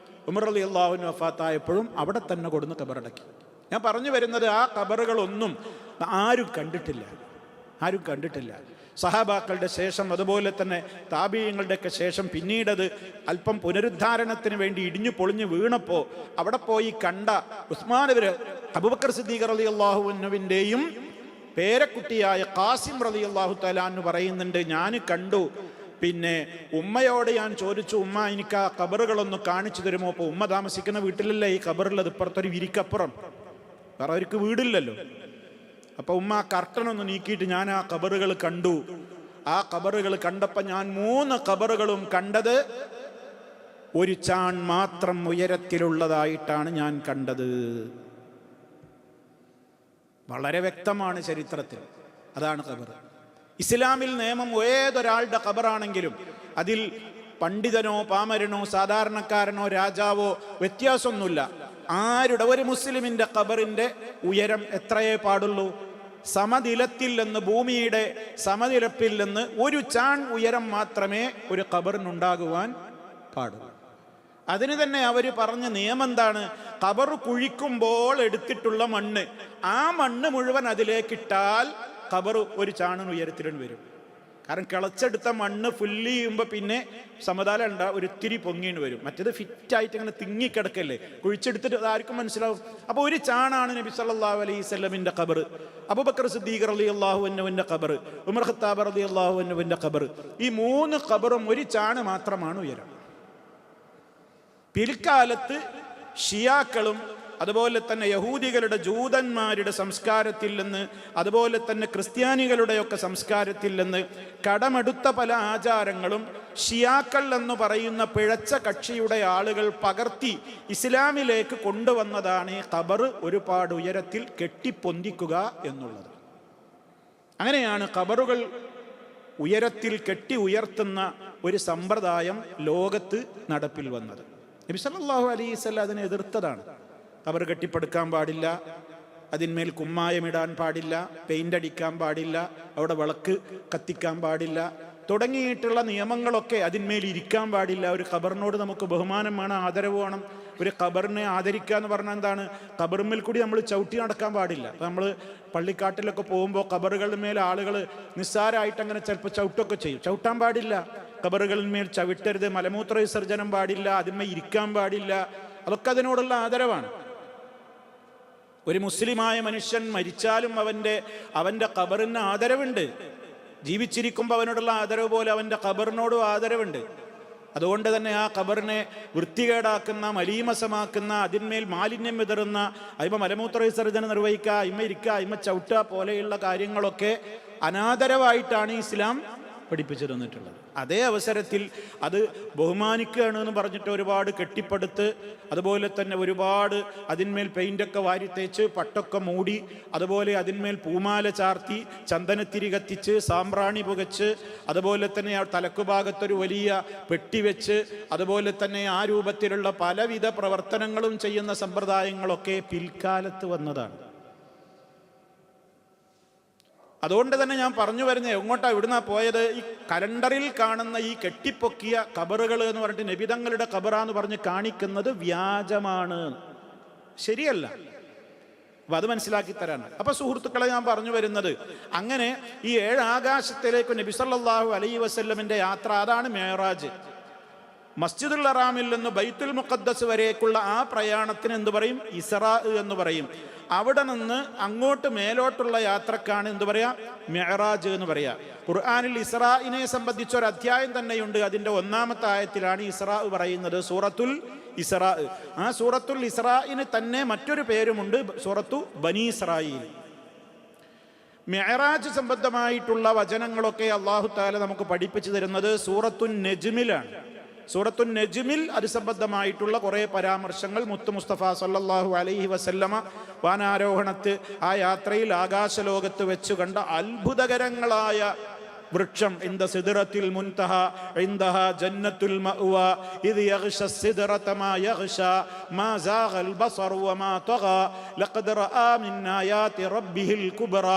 ഉമർ റളിയല്ലാഹു അൻഹു വഫാത്തായപ്പോഴും അവിടെ തന്നെ കൊടുന്ന് ഖബറടക്കി. ഞാൻ പറഞ്ഞു വരുന്നത്, ആ ഖബറുകളൊന്നും ആരും കണ്ടിട്ടില്ല. സഹാബാക്കളുടെ ശേഷം, അതുപോലെ തന്നെ താബീയങ്ങളുടെയൊക്കെ ശേഷം പിന്നീടത് അല്പം പുനരുദ്ധാരണത്തിന് വേണ്ടി ഇടിഞ്ഞു പൊളിഞ്ഞു വീണപ്പോൾ അവിടെ പോയി കണ്ട അബൂബക്കർ സിദ്ദീഖ് റളിയല്ലാഹു അൻഹുവിൻ്റെയും പേരക്കുട്ടിയായ ഖാസിം റളിയല്ലാഹു തആല അൻഹു പറയുന്നുണ്ട്, ഞാൻ കണ്ടു. പിന്നെ ഉമ്മയോട് ഞാൻ ചോദിച്ചു, ഉമ്മ എനിക്ക് ആ ഖബറുകളൊന്ന് കാണിച്ചു തരുമോ? അപ്പോൾ ഉമ്മ താമസിക്കുന്ന വീട്ടിലല്ലേ ഈ ഖബറുള്ളത്, ഇപ്പുറത്തൊരു വിരിക്കപ്പുറം, വേറെ അവർക്ക് വീടില്ലല്ലോ. അപ്പൊ ഉമ്മ ആ കർട്ടനൊന്ന് നീക്കിയിട്ട് ഞാൻ ആ ഖബറുകൾ കണ്ടു. ആ ഖബറുകൾ കണ്ടപ്പോൾ ഞാൻ 3 ഖബറുകളും കണ്ടത് ഒരു ചാൺ മാത്രം ഉയരത്തിലുള്ളതായിട്ടാണ് ഞാൻ കണ്ടത്. വളരെ വ്യക്തമാണ് ചരിത്രത്തിൽ. അതാണ് ഖബർ. ഇസ്ലാമിൽ നിയമം ഏതൊരാളുടെ ഖബറാണെങ്കിലും അതിൽ പണ്ഡിതനോ പാമരനോ സാധാരണക്കാരനോ രാജാവോ വ്യത്യാസമൊന്നുമില്ല. ആരുടെ ഒരു മുസ്ലിമിന്റെ ഖബറിന്റെ ഉയരം എത്രയേ പാടുള്ളൂ? സമനിലത്തിൽ നിന്ന്, ഭൂമിയുടെ സമനിരപ്പിൽ നിന്ന് ഒരു ചാൺ ഉയരം മാത്രമേ ഒരു ഖബറിനുണ്ടാകുവാൻ പാടുള്ളൂ. അതിന് തന്നെ അവർ പറഞ്ഞ നിയമം എന്താണ്? ഖബർ കുഴിക്കുമ്പോൾ എടുത്തിട്ടുള്ള മണ്ണ്, ആ മണ്ണ് മുഴുവൻ അതിലേക്കിട്ടാൽ ഖബർ ഒരു ചാണിന് ഉയരത്തിലും വരും. കാരണം കിളച്ചെടുത്ത മണ്ണ് ഫുള്ള് ചെയ്യുമ്പോൾ പിന്നെ സമതലം ഉണ്ടാവും, ഒരിത്തിരി പൊങ്ങിയിട്ട് വരും. മറ്റേത് ഫിറ്റായിട്ട് ഇങ്ങനെ തിങ്ങിക്കിടക്കല്ലേ, കുഴിച്ചെടുത്തിട്ട് അതാർക്കും മനസ്സിലാവും. അപ്പോൾ ഒരു ചാണാണ് നബി സല്ലല്ലാഹു അലൈഹി വസല്ലമിൻ്റെ ഖബർ, അബൂബക്കർ സിദ്ദീഖ് റളിയല്ലാഹു അൻഹുവിൻ്റെ ഖബർ, ഉമർ ഖത്താബ് റളിയല്ലാഹു അൻഹുവിൻ്റെ ഖബർ. ഈ 3 ഖബറും ഒരു ചാണ് മാത്രമാണ് ഉയരം. പിൽക്കാലത്ത് ഷിയാക്കളും അതുപോലെ തന്നെ യഹൂദികളുടെ, ജൂതന്മാരുടെ സംസ്കാരത്തിൽ നിന്ന്, അതുപോലെ തന്നെ ക്രിസ്ത്യാനികളുടെയൊക്കെ സംസ്കാരത്തിൽ നിന്ന് കടമെടുത്ത പല ആചാരങ്ങളും ഷിയാക്കൾ എന്ന് പറയുന്ന പിഴച്ച കക്ഷിയുടെ ആളുകൾ പകർത്തി ഇസ്ലാമിലേക്ക് കൊണ്ടുവന്നതാണ് ഈ ഖബർ ഒരുപാട് ഉയരത്തിൽ കെട്ടിപ്പൊന്തിക്കുക എന്നുള്ളത്. അങ്ങനെയാണ് ഖബറുകൾ ഉയരത്തിൽ കെട്ടി ഉയർത്തുന്ന ഒരു സമ്പ്രദായം ലോകത്ത് നടപ്പിൽ വന്നത്. നബി സല്ലല്ലാഹു അലൈഹി വസല്ലം അതിനെ എതിർത്തതാണ്. ഖബർ കെട്ടിപ്പടുക്കാൻ പാടില്ല, അതിന്മേൽ കുമ്മായമിടാൻ പാടില്ല, പെയിന്റ് അടിക്കാൻ പാടില്ല, അവിടെ വിളക്ക് കത്തിക്കാൻ പാടില്ല തുടങ്ങിയിട്ടുള്ള നിയമങ്ങളൊക്കെ അതിന്മേൽ ഇരിക്കാൻ പാടില്ല. ഒരു ഖബറിനോട് നമുക്ക് ബഹുമാനം വേണം, ആദരവ് വേണം. ഒരു ഖബറിനെ ആദരിക്കുക എന്ന് പറഞ്ഞാൽ എന്താണ്? ഖബറിന്മേൽ കൂടി നമ്മൾ ചവിട്ടി നടക്കാൻ പാടില്ല. അപ്പം നമ്മൾ പള്ളിക്കാട്ടിലൊക്കെ പോകുമ്പോൾ ഖബറുകളുടെ മേൽ ആളുകൾ നിസ്സാരമായിട്ട് അങ്ങനെ ചിലപ്പോൾ ചവിട്ടൊക്കെ ചെയ്യും. ചവിട്ടാൻ പാടില്ല, ഖബറുകളിന്മേൽ ചവിട്ടരുത്, മലമൂത്ര വിസർജനം പാടില്ല, അതിന്മേൽ ഇരിക്കാൻ പാടില്ല. അതൊക്കെ അതിനോടുള്ള ആദരവാണ്. ഒരു മുസ്ലിമായ മനുഷ്യൻ മരിച്ചാലും അവൻ്റെ ഖബറിന് ആദരവുണ്ട്. ജീവിച്ചിരിക്കുമ്പോൾ അവനോടുള്ള ആദരവ് പോലെ അവൻ്റെ ഖബറിനോടും ആദരവുണ്ട്. അതുകൊണ്ട് തന്നെ ആ ഖബറിനെ വൃത്തികേടാക്കുന്ന, മലീമസമാക്കുന്ന, അതിന്മേൽ മാലിന്യം വിതറുന്ന, അതിമ മലമൂത്ര വിസർജനം നിർവഹിക്കുക, അയിമ ഇരിക്കുക, അയിമ ചവിട്ടുക പോലെയുള്ള കാര്യങ്ങളൊക്കെ അനാദരവായിട്ടാണ് ഇസ്ലാം പഠിപ്പിച്ചു തന്നിട്ടുള്ളത്. അതേ അവസരത്തിൽ അത് ബഹുമാനിക്കുകയാണ് എന്ന് പറഞ്ഞിട്ട് ഒരുപാട് കെട്ടിപ്പടുത്ത്, അതുപോലെ തന്നെ ഒരുപാട് അതിന്മേൽ പെയിൻ്റൊക്കെ വാരിത്തേച്ച്, പട്ടൊക്കെ മൂടി, അതുപോലെ അതിന്മേൽ പൂമാല ചാർത്തി, ചന്ദനത്തിരി കത്തിച്ച്, സാമ്പ്രാണി പുകച്ച്, അതുപോലെ തന്നെ ആ തലക്കുഭാഗത്തൊരു വലിയ പെട്ടി വെച്ച്, അതുപോലെ തന്നെ ആ രൂപത്തിലുള്ള പലവിധ പ്രവർത്തനങ്ങളും ചെയ്യുന്ന സമ്പ്രദായങ്ങളൊക്കെ പിൽക്കാലത്ത് വന്നതാണ്. അതുകൊണ്ട് തന്നെ ഞാൻ പറഞ്ഞു വരുന്നത് എങ്ങോട്ടാ ഇവിടുന്നാ പോയത്? ഈ കലണ്ടറിൽ കാണുന്ന ഈ കെട്ടിപ്പൊക്കിയ ഖബറുകൾ എന്ന് പറഞ്ഞിട്ട് നബിതങ്ങളുടെ ഖബറാന്ന് പറഞ്ഞ് കാണിക്കുന്നത് വ്യാജമാണ്, ശരിയല്ല. അപ്പൊ അത് മനസ്സിലാക്കി തരാനാണ്. അപ്പൊ സുഹൃത്തുക്കളെ, ഞാൻ പറഞ്ഞു വരുന്നത്, അങ്ങനെ ഈ 7 ആകാശത്തിലേക്ക് നബി സല്ലല്ലാഹു അലൈഹി വസല്ലമിന്റെ യാത്ര, അതാണ് മിഅ്റാജ്. മസ്ജിദുൽ ഹറാമിൽ നിന്ന് ബൈത്തുൽ മുഖദ്ദസ് വരേക്കുള്ള ആ പ്രയാണത്തിന് എന്തു പറയും? ഇസ്റാ എന്ന് പറയും. അവിടെ നിന്ന് അങ്ങോട്ട് മേലോട്ടുള്ള യാത്രക്കാണ് എന്തു പറയാ? മിഅ്റാജ് എന്ന് പറയാ. ഖുർആനിൽ ഇസ്റാഇനെ സംബന്ധിച്ച ഒരു അധ്യായം തന്നെയുണ്ട്. അതിന്റെ 1-ാമത്തെ ആയത്തിലാണ് ഇസ്റാ പറയുന്നത്, സൂറത്തുൽ ഇസ്റാ. ആ സൂറത്തുൽ ഇസ്റാഇന് തന്നെ മറ്റൊരു പേരുമുണ്ട്, സൂറത്തു ബനി ഇസ്രായീൽ. മിഅ്റാജ് സംബന്ധമായിട്ടുള്ള വചനങ്ങളൊക്കെ അല്ലാഹു തആല നമുക്ക് പഠിപ്പിച്ചു തരുന്നത് സൂറത്തുൻ നജ്മിലാണ്. സൂറത്തുൻ നജ്മിൽ അത് സംബന്ധമായിട്ടുള്ള കുറേ പരാമർശങ്ങൾ മുത്ത് മുസ്തഫ സല്ലല്ലാഹു അലൈഹി വസല്ലമ വാനാരോഹണത്ത് ആ യാത്രയിൽ ആകാശലോകത്ത് വെച്ച് കണ്ട അത്ഭുതകരങ്ങളായ വൃക്ഷം, ഇന്ദ സിദ്റത്തിൽ മുൻതഹ ഇൻദഹ ജന്നത്തുൽ മഅ്വ ഇദ് യഗ്ശ സിദ്റത മാ യഗ്ശ മാ സാഗൽ ബസർ വമാ തഗ ലഖദ് റആ മിൻ ആയാതി റബ്ബിഹിൽ കുബ്ര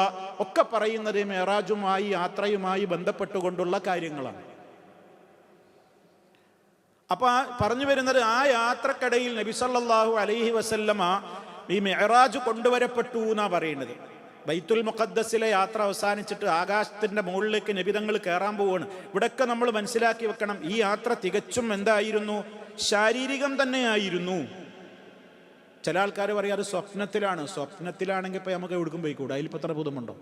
ഒക്കെ പറയുന്നത് മിഅ്റാജുമായി, യാത്രയുമായി ബന്ധപ്പെട്ടുകൊണ്ടുള്ള കാര്യങ്ങളാണ്. അപ്പൊ പറഞ്ഞു വരുന്നത്, ആ യാത്രക്കിടയിൽ നബി സല്ലല്ലാഹു അലൈഹി വസല്ലമ ഈ മിഅ്റാജ് കൊണ്ടുവരപ്പെട്ടു എന്നാ പറയുന്നത്. ബൈത്തുൽ മുഖദ്ദസിലെ യാത്ര അവസാനിച്ചിട്ട് ആകാശത്തിന്റെ മുകളിലേക്ക് നബിതങ്ങൾ കയറാൻ പോവുകയാണ്. ഇവിടെയൊക്കെ നമ്മൾ മനസ്സിലാക്കി വെക്കണം, ഈ യാത്ര തികച്ചും എന്തായിരുന്നു? ശാരീരികം തന്നെയായിരുന്നു. ചില ആൾക്കാർ പറയും അത് സ്വപ്നത്തിലാണ്. സ്വപ്നത്തിലാണെങ്കിൽ ഇപ്പൊ നമുക്ക് എവിടേക്കും പോയിക്കൂടെ? അതിലിപ്പോ എത്ര ബുദ്ധമുണ്ടോ?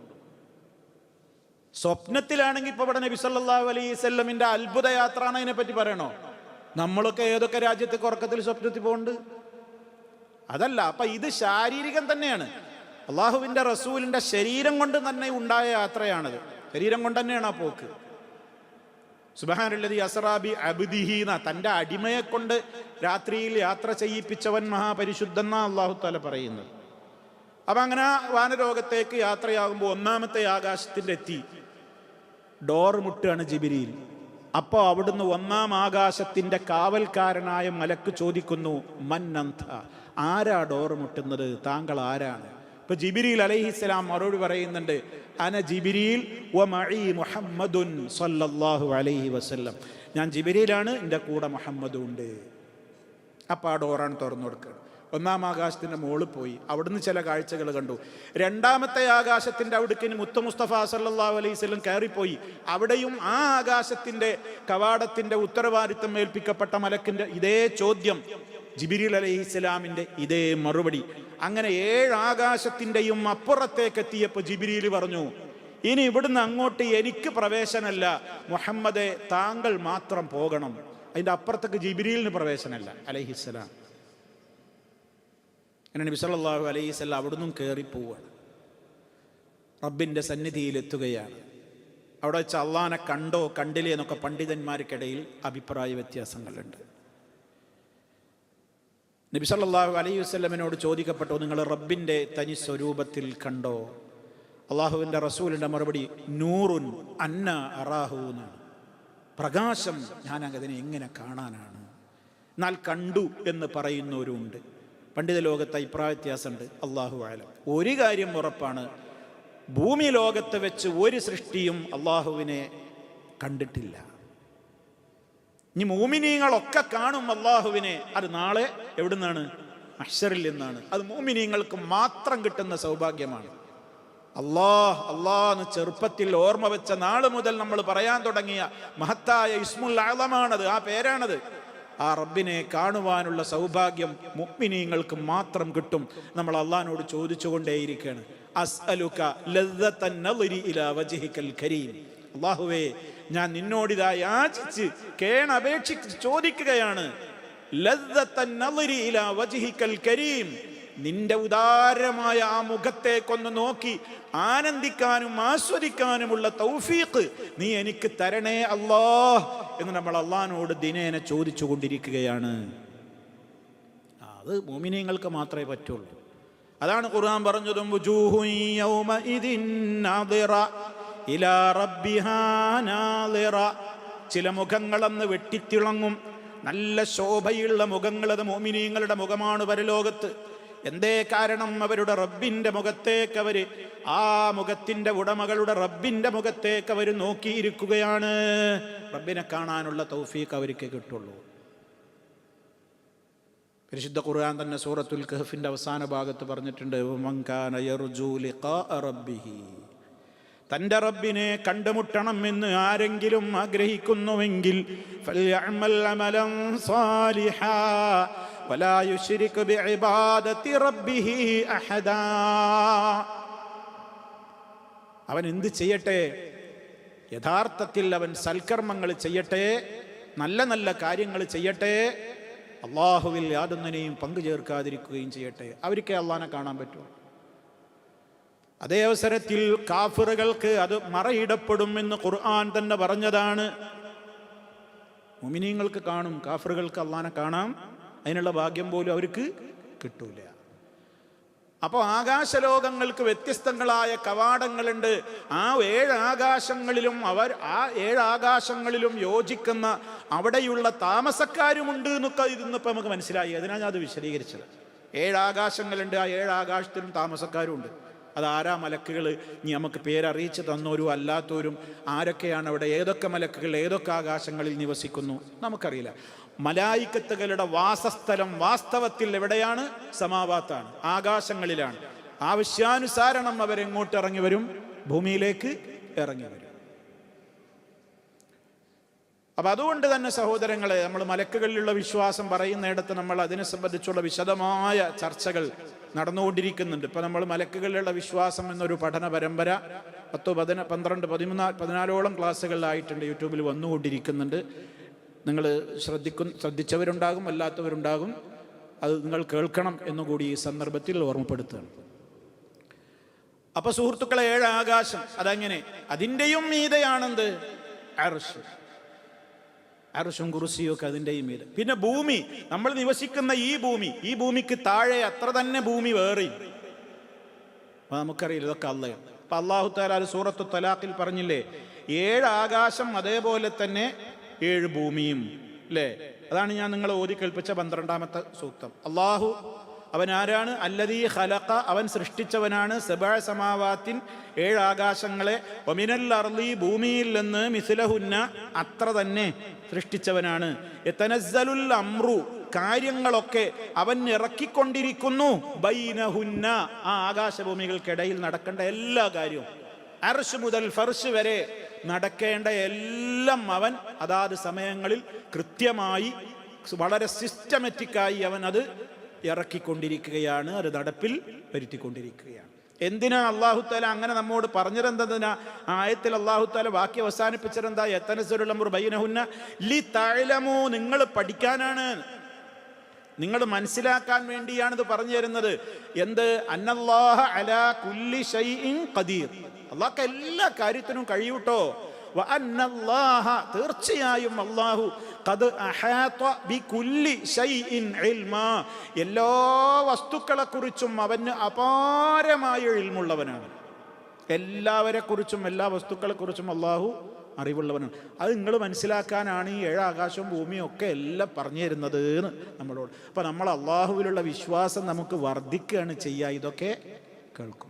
സ്വപ്നത്തിലാണെങ്കിൽ ഇപ്പൊ ഇവിടെ നബി സല്ലല്ലാഹു അലൈഹി വസല്ലമിന്റെ അത്ഭുത യാത്ര ആണ്, അതിനെപ്പറ്റി പറയണോ? നമ്മളൊക്കെ ഏതൊക്കെ രാജ്യത്തേക്ക് ഉറക്കത്തിൽ സ്വപ്നത്തിൽ പോകുന്നുണ്ട്? അതല്ല. അപ്പൊ ഇത് ശാരീരികം തന്നെയാണ്. അള്ളാഹുവിന്റെ റസൂലിന്റെ ശരീരം കൊണ്ട് തന്നെ ഉണ്ടായ യാത്രയാണത്. ശരീരം കൊണ്ട് തന്നെയാണ് ആ പോക്ക്. സുബ്ഹാനല്ലദി അസ്റാ ബി അബ്ദിഹി, തന്റെ അടിമയെ കൊണ്ട് രാത്രിയിൽ യാത്ര ചെയ്യിപ്പിച്ചവൻ മഹാപരിശുദ്ധൻ അള്ളാഹു തആല പറയുന്നത്. അപ്പൊ അങ്ങനെ വാനലോകത്തേക്ക് യാത്രയാകുമ്പോൾ 1-ാമത്തെ ആകാശത്തിന്റെ എത്തി. ഡോർ മുട്ടാണ് ജിബ്രീൽ. അപ്പോൾ അവിടുന്ന് 1-ാം ആകാശത്തിന്റെ കാവൽക്കാരനായ മലക്ക് ചോദിക്കുന്നു, മൻ അന്ത, ആരാ ഡോർ മുട്ടുന്നത്? താങ്കൾ ആരാണ്? ഇപ്പൊ ജിബ്രീൽ അലൈഹിസ്സലാം മറുപടി പറയുന്നുണ്ട്, അന ജിബ്രീൽ വ മഈ മുഹമ്മദുൻ സല്ലല്ലാഹു അലൈഹി വസല്ലം. ഞാൻ ജിബ്രീലാണ്, എൻ്റെ കൂടെ മുഹമ്മദും ഉണ്ട്. അപ്പൊ ആ ഡോറാണ് തുറന്നു കൊടുക്കുക. 1-ാം ആകാശത്തിന്റെ മുകളിൽ പോയി അവിടുന്ന് ചില കാഴ്ചകൾ കണ്ടു. 2-ാമത്തെ ആകാശത്തിന്റെ അവിടേക്കിന് മുത്ത് മുസ്തഫ സല്ലല്ലാഹു അലൈഹി വസല്ലം കയറിപ്പോയി. അവിടെയും ആ ആകാശത്തിന്റെ കവാടത്തിന്റെ ഉത്തരവാദിത്തം ഏൽപ്പിക്കപ്പെട്ട മലക്കിന്റെ ഇതേ ചോദ്യം, ജിബ്രീൽ അലൈഹിസ്സലാമിന്റെ ഇതേ മറുപടി. അങ്ങനെ 7 ആകാശത്തിന്റെയും അപ്പുറത്തേക്ക് എത്തിയപ്പോൾ ജിബ്രീൽ പറഞ്ഞു, ഇനി ഇവിടുന്ന് അങ്ങോട്ട് എനിക്ക് പ്രവേശനമല്ല, മുഹമ്മദെ താങ്കൾ മാത്രം പോകണം. അതിന്റെ അപ്പുറത്തേക്ക് ജിബ്രീലിന് പ്രവേശനമല്ല അലൈഹിസ്സലാം. അങ്ങനെ നബി സല്ലല്ലാഹു അലൈഹി വസല്ലം അവിടുന്ന് കയറിപ്പോവാണ്, റബ്ബിൻ്റെ സന്നിധിയിലെത്തുകയാണ്. അവിടെ വെച്ച് അള്ളാനെ കണ്ടോ കണ്ടില്ലേ എന്നൊക്കെ പണ്ഡിതന്മാർക്കിടയിൽ അഭിപ്രായ വ്യത്യാസങ്ങളുണ്ട്. നബി സല്ലല്ലാഹു അലൈഹി വസല്ലമിനോട് ചോദിക്കപ്പെട്ടു, നിങ്ങൾ റബ്ബിൻ്റെ തനി സ്വരൂപത്തിൽ കണ്ടോ? അള്ളാഹുവിൻ്റെ റസൂലിൻ്റെ മറുപടി നൂറുൻ അന്ന അറാഹു എന്നാണ്. പ്രകാശം, ഞാൻ അതിനെ എങ്ങനെ കാണാനാണ്? എന്നാൽ കണ്ടു എന്ന് പറയുന്നവരുണ്ട്. പണ്ഡിത ലോകത്ത് അഭിപ്രായ വ്യത്യാസമുണ്ട്. അള്ളാഹു ആലം. ഒരു കാര്യം ഉറപ്പാണ്, ഭൂമി ലോകത്ത് വെച്ച് ഒരു സൃഷ്ടിയും അള്ളാഹുവിനെ കണ്ടിട്ടില്ല. ഇനി മോമിനീങ്ങളൊക്കെ കാണും അള്ളാഹുവിനെ. അത് നാളെ എവിടുന്നാണ്? മഹ്ശറിൽ നിന്നാണ്. അത് മോമിനീങ്ങൾക്ക് മാത്രം കിട്ടുന്ന സൗഭാഗ്യമാണ്. അള്ളാഹ് ചെറുപ്പത്തിൽ ഓർമ്മ വെച്ച നാള് മുതൽ നമ്മൾ പറയാൻ തുടങ്ങിയ മഹത്തായ ഇസ്മുൽ അഅ്ളമാണത്, ആ പേരാണത്. ആ റബ്ബിനെ കാണുവാനുള്ള സൗഭാഗ്യം മുഅ്മിനീങ്ങൾക്ക് മാത്രം കിട്ടും. നമ്മൾ അള്ളാഹിനോട് ചോദിച്ചുകൊണ്ടേയിരിക്കുകയാണ്. അസ്അലുക ലദ്ദത്തൻ നളിരി ഇലാ വജ്ഹിക്കൽ കരീം. അല്ലാഹുവേ, ഞാൻ നിന്നോടിതാ യാചിച്ച് കേണപേക്ഷിച്ച് ചോദിക്കുകയാണ്. ലദ്ദത്തൻ നളിരി ഇലാ വജ്ഹിക്കൽ കരീം, നിന്റെ ഉദാരമായ ആ മുഖത്തേക്കൊന്ന് നോക്കി ആനന്ദിക്കാനും ആസ്വദിക്കാനുമുള്ള തൗഫീഖ് നീ എനിക്ക് തരണേ അല്ലാഹ് എന്ന് നമ്മൾ അള്ളാഹിനോട് ദിനേന ചോദിച്ചു കൊണ്ടിരിക്കുകയാണ്. അത് മുഅ്മിനീങ്ങൾക്ക് മാത്രമേ പറ്റുള്ളൂ. അതാണ് ഖുർആൻ പറഞ്ഞതും വുജൂഹു യൗമഇദിൻ നാദിറ ഇലാ റബ്ബിഹാ നാദിറ. ചില മുഖങ്ങളന്ന് വെട്ടിത്തിളങ്ങും. നല്ല ശോഭയുള്ള മുഖങ്ങൾ, അത് മുഅ്മിനീങ്ങളുടെ മുഖമാണ് പരലോകത്ത്. എന്തേ കാരണം? അവരുടെ റബ്ബിൻ്റെ മുഖത്തേക്ക് അവര്, ആ മുഖത്തിൻ്റെ ഉടമകളുടെ റബ്ബിൻ്റെ മുഖത്തേക്ക് അവർ നോക്കിയിരിക്കുകയാണ്. റബ്ബിനെ കാണാനുള്ള തൗഫീഖ് അവർക്ക് കിട്ടുള്ളൂ. പരിശുദ്ധ ഖുർആൻ തന്നെ സൂറത്തുൽ കഹ്ഫിന്റെ അവസാന ഭാഗത്ത് പറഞ്ഞിട്ടുണ്ട്, വമൻ കാന യർജു ലിഖാഅ റബ്ബിഹി, തൻ്റെ റബ്ബിനെ കണ്ടുമുട്ടണം എന്ന് ആരെങ്കിലും ആഗ്രഹിക്കുന്നുവെങ്കിൽ ഫൽയഅമൽ അമലൻ സാലിഹാ വലാ യുശ്രിക് ബിഇബാദത്തി റബ്ബിഹി അഹദാ. അവൻ എന്ത് ചെയ്യട്ടെ? യഥാർത്ഥത്തിൽ അവൻ സൽക്കർമ്മങ്ങൾ ചെയ്യട്ടെ, നല്ല നല്ല കാര്യങ്ങൾ ചെയ്യട്ടെ, അള്ളാഹുവിൽ യാതൊന്നിനെയും പങ്കു ചേർക്കാതിരിക്കുകയും ചെയ്യട്ടെ. അവർക്കേ അള്ളാഹിനെ കാണാൻ പറ്റുമോ? അതേ അവസരത്തിൽ കാഫിറുകൾക്ക് അത് മറയിടപ്പെടും എന്ന് ഖുർആൻ തന്നെ പറഞ്ഞതാണ്. മുഅ്മിനീങ്ങൾക്ക് കാണും, കാഫിറുകൾക്ക് അള്ളാഹിനെ കാണാം. അതിനുള്ള ഭാഗ്യം പോലും അവർക്ക് കിട്ടൂല. അപ്പോൾ ആകാശലോകങ്ങൾക്ക് വ്യത്യസ്തങ്ങളായ കവാടങ്ങളുണ്ട്. ആ 7 ആകാശങ്ങളിലും ആ 7 ആകാശങ്ങളിലും യോജിക്കുന്ന അവിടെയുള്ള താമസക്കാരുമുണ്ട് എന്നൊക്കെ ഇന്നിപ്പോൾ നമുക്ക് മനസ്സിലായി. അതിനാണ് ഞാൻ അത് വിശദീകരിച്ചത്. 7 ആകാശങ്ങളുണ്ട്, ആ 7 ആകാശത്തിലും താമസക്കാരും ഉണ്ട്. അതാരാ മലക്കുകൾ? ഇനി നമുക്ക് പേരറിയിച്ച് തന്നോരും അല്ലാത്തവരും ആരൊക്കെയാണ് അവിടെ, ഏതൊക്കെ മലക്കുകൾ ഏതൊക്കെ ആകാശങ്ങളിൽ നിവസിക്കുന്നു നമുക്കറിയില്ല. മലായിക്കത്തുകളുടെ വാസസ്ഥലം വാസ്തവത്തിൽ എവിടെയാണ്? സമാവാത്താണ്, ആകാശങ്ങളിലാണ്. ആവശ്യാനുസാരണം അവരെങ്ങോട്ട് ഇറങ്ങി വരും? ഭൂമിയിലേക്ക് ഇറങ്ങി വരും. അപ്പം അതുകൊണ്ട് തന്നെ സഹോദരങ്ങളെ, നമ്മൾ മലക്കുകളിലുള്ള വിശ്വാസം പറയുന്നിടത്ത് നമ്മൾ അതിനെ സംബന്ധിച്ചുള്ള വിശദമായ ചർച്ചകൾ നടന്നുകൊണ്ടിരിക്കുന്നുണ്ട്. ഇപ്പം നമ്മൾ മലക്കുകളിലുള്ള വിശ്വാസം എന്നൊരു പഠന പരമ്പര 10, 12, 14ഓളം ക്ലാസ്സുകളിലായിട്ടുണ്ട്, യൂട്യൂബിൽ വന്നുകൊണ്ടിരിക്കുന്നുണ്ട്. നിങ്ങൾ ശ്രദ്ധിച്ചവരുണ്ടാകും, അല്ലാത്തവരുണ്ടാകും. അത് നിങ്ങൾ കേൾക്കണം എന്നുകൂടി ഈ സന്ദർഭത്തിൽ ഓർമ്മപ്പെടുത്തുകയാണ്. അപ്പോൾ സുഹൃത്തുക്കളെ, 7 ആകാശം അതങ്ങനെ, അതിൻ്റെയും മീതെയാണെന്ത്? അർശ്. അർശും കുർസിയും ഒക്കെ അതിൻ്റെയും മീതെ. പിന്നെ ഭൂമി, നമ്മൾ നിവസിക്കുന്ന ഈ ഭൂമിക്ക് താഴെ അത്ര തന്നെ ഭൂമി വേറെയും. അപ്പോൾ നമുക്കറിയില്ല, ഇതൊക്കെ അള്ളയാണ്. അപ്പം അല്ലാഹു തആല സൂറത്തു തലാഖിൽ പറഞ്ഞില്ലേ, 7 ആകാശം അതേപോലെ തന്നെ 7 ഭൂമിയും, അല്ലേ? അതാണ് ഞാൻ നിങ്ങളെ ഓതി കേൾപ്പിച്ച 12ാമത്തെ സൂക്തം. അള്ളാഹു അവൻ ആരാണ്? അല്ലദീ ഖലഖ, അവൻ സൃഷ്ടിച്ചവനാണ്. 7 സമാവാത്തിൻ, 7 ആകാശങ്ങളെ, വമിനൽ അർളി, ഭൂമിയിൽ നിന്ന്, മിസ്ലഹുന്ന, അത്ര തന്നെ സൃഷ്ടിച്ചവനാണ്. യതനസ്സലുൽ അംറു, കാര്യങ്ങളൊക്കെ അവൻ ഇറക്കിക്കൊണ്ടിരിക്കുന്നു. ബൈനഹുന്ന, ആ ആകാശഭൂമികൾക്കിടയിൽ നടക്കേണ്ട എല്ലാ കാര്യവും, അർശ് മുതൽ ഫർശ് വരെ നടക്കേണ്ട എല്ലാം അവൻ അതാത് സമയങ്ങളിൽ കൃത്യമായി വളരെ സിസ്റ്റമാറ്റിക്കായി അവൻ അത് ഇറക്കിക്കൊണ്ടിരിക്കുകയാണ്, അത് നടപ്പിൽ വരുത്തിക്കൊണ്ടിരിക്കുകയാണ്. എന്തിനാ അല്ലാഹു തആല അങ്ങനെ നമ്മോട് പറഞ്ഞതെന്തിനാ? ആയത്തിൽ അല്ലാഹു തആല വാക്യം അവസാനിപ്പിച്ചതെന്താ? യതനസ്സലുൽ അംറു ബൈനഹുന്ന ലിതഅലമു, നിങ്ങൾ പഠിക്കാനാണ്, നിങ്ങൾ മനസ്സിലാക്കാൻ വേണ്ടിയാണ് ഇത് പറഞ്ഞു തരുന്നത്. എന്ത്? അന്നല്ലാഹ അലാ കുല്ലി ഷൈഇൻ ഖദീർ, അല്ലാഹു എല്ലാ കാര്യത്തിനും കഴിയൂട്ടോ. വ അന്നല്ലാഹ, തീർച്ചയായും അല്ലാഹു, ഖദ് അഹാത ബികുല്ലി ഷൈഇൻ ഇൽമാ, എല്ലാ വസ്തുക്കളെ കുറിച്ചും അവന് അപാരമായ ഇൽമുള്ളവനാണ്. എല്ലാവരെക്കുറിച്ചും എല്ലാ വസ്തുക്കളെക്കുറിച്ചും അള്ളാഹു അറിവുള്ളവനാണ്. അത് നിങ്ങൾ മനസ്സിലാക്കാനാണ് ഈ 7 ആകാശവും ഭൂമിയും ഒക്കെ എല്ലാം പറഞ്ഞു തരുന്നത് എന്ന് നമ്മളോട്. അപ്പം നമ്മൾ അള്ളാഹുവിലുള്ള വിശ്വാസം നമുക്ക് വർദ്ധിക്കുകയാണ് ചെയ്യുക ഇതൊക്കെ കേൾക്കും.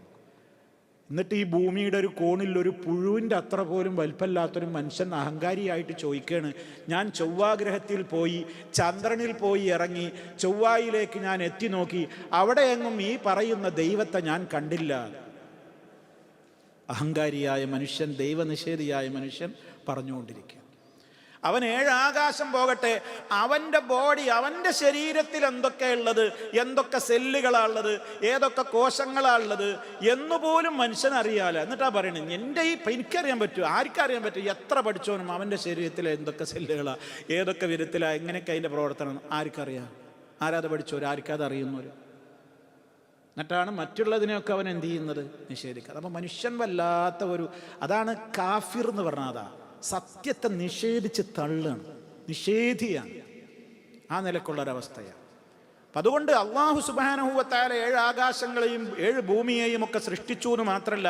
എന്നിട്ട് ഈ ഭൂമിയുടെ ഒരു കോണിൽ ഒരു പുഴുവിൻ്റെ അത്ര പോലും വലിപ്പമില്ലാത്തൊരു മനുഷ്യൻ അഹങ്കാരിയായിട്ട് ചോദിക്കുകയാണ്, ഞാൻ ചൊവ്വാഗ്രഹത്തിൽ പോയി ചന്ദ്രനിൽ പോയി ഇറങ്ങി ചൊവ്വായിലേക്ക് ഞാൻ എത്തി നോക്കി, അവിടെയെങ്ങും ഈ പറയുന്ന ദൈവത്തെ ഞാൻ കണ്ടില്ല. അഹങ്കാരിയായ മനുഷ്യൻ, ദൈവനിഷേധിയായ മനുഷ്യൻ പറഞ്ഞുകൊണ്ടിരിക്കുക. അവൻ 7 ആകാശം പോകട്ടെ, അവൻ്റെ ബോഡി, അവൻ്റെ ശരീരത്തിൽ എന്തൊക്കെയുള്ളത്, എന്തൊക്കെ സെല്ലുകളാണുള്ളത്, ഏതൊക്കെ കോശങ്ങളാണുള്ളത് എന്നുപോലും മനുഷ്യൻ അറിയാല. എന്നിട്ടാ പറയണത് എൻ്റെ എനിക്കറിയാൻ പറ്റുമോ? ആർക്കറിയാൻ പറ്റും? എത്ര പഠിച്ചോനും അവൻ്റെ ശരീരത്തിൽ എന്തൊക്കെ സെല്ലുകളാണ്, ഏതൊക്കെ വിധത്തിലാണ്, എങ്ങനെയൊക്കെ അതിൻ്റെ പ്രവർത്തനം ആർക്കറിയാം? ആരാത് പഠിച്ചവർ? ആർക്കത് അറിയുന്നവർ? എന്നിട്ടാണ് മറ്റുള്ളതിനെയൊക്കെ അവൻ എന്ത് ചെയ്യുന്നത്? നിഷേധിക്കുക. അപ്പോൾ മനുഷ്യൻ വല്ലാത്ത ഒരു, അതാണ് കാഫിർ എന്ന് പറഞ്ഞാൽ. അതാ സത്യത്തെ നിഷേധിച്ച് തള്ളാണ്, നിഷേധിയാണ്. ആ നിലക്കുള്ളൊരവസ്ഥയാണ്. അപ്പം അതുകൊണ്ട് അള്ളാഹു സുബ്ഹാനഹു വ തആല 7 ആകാശങ്ങളെയും 7 ഭൂമിയെയും ഒക്കെ സൃഷ്ടിച്ചു എന്ന് മാത്രമല്ല,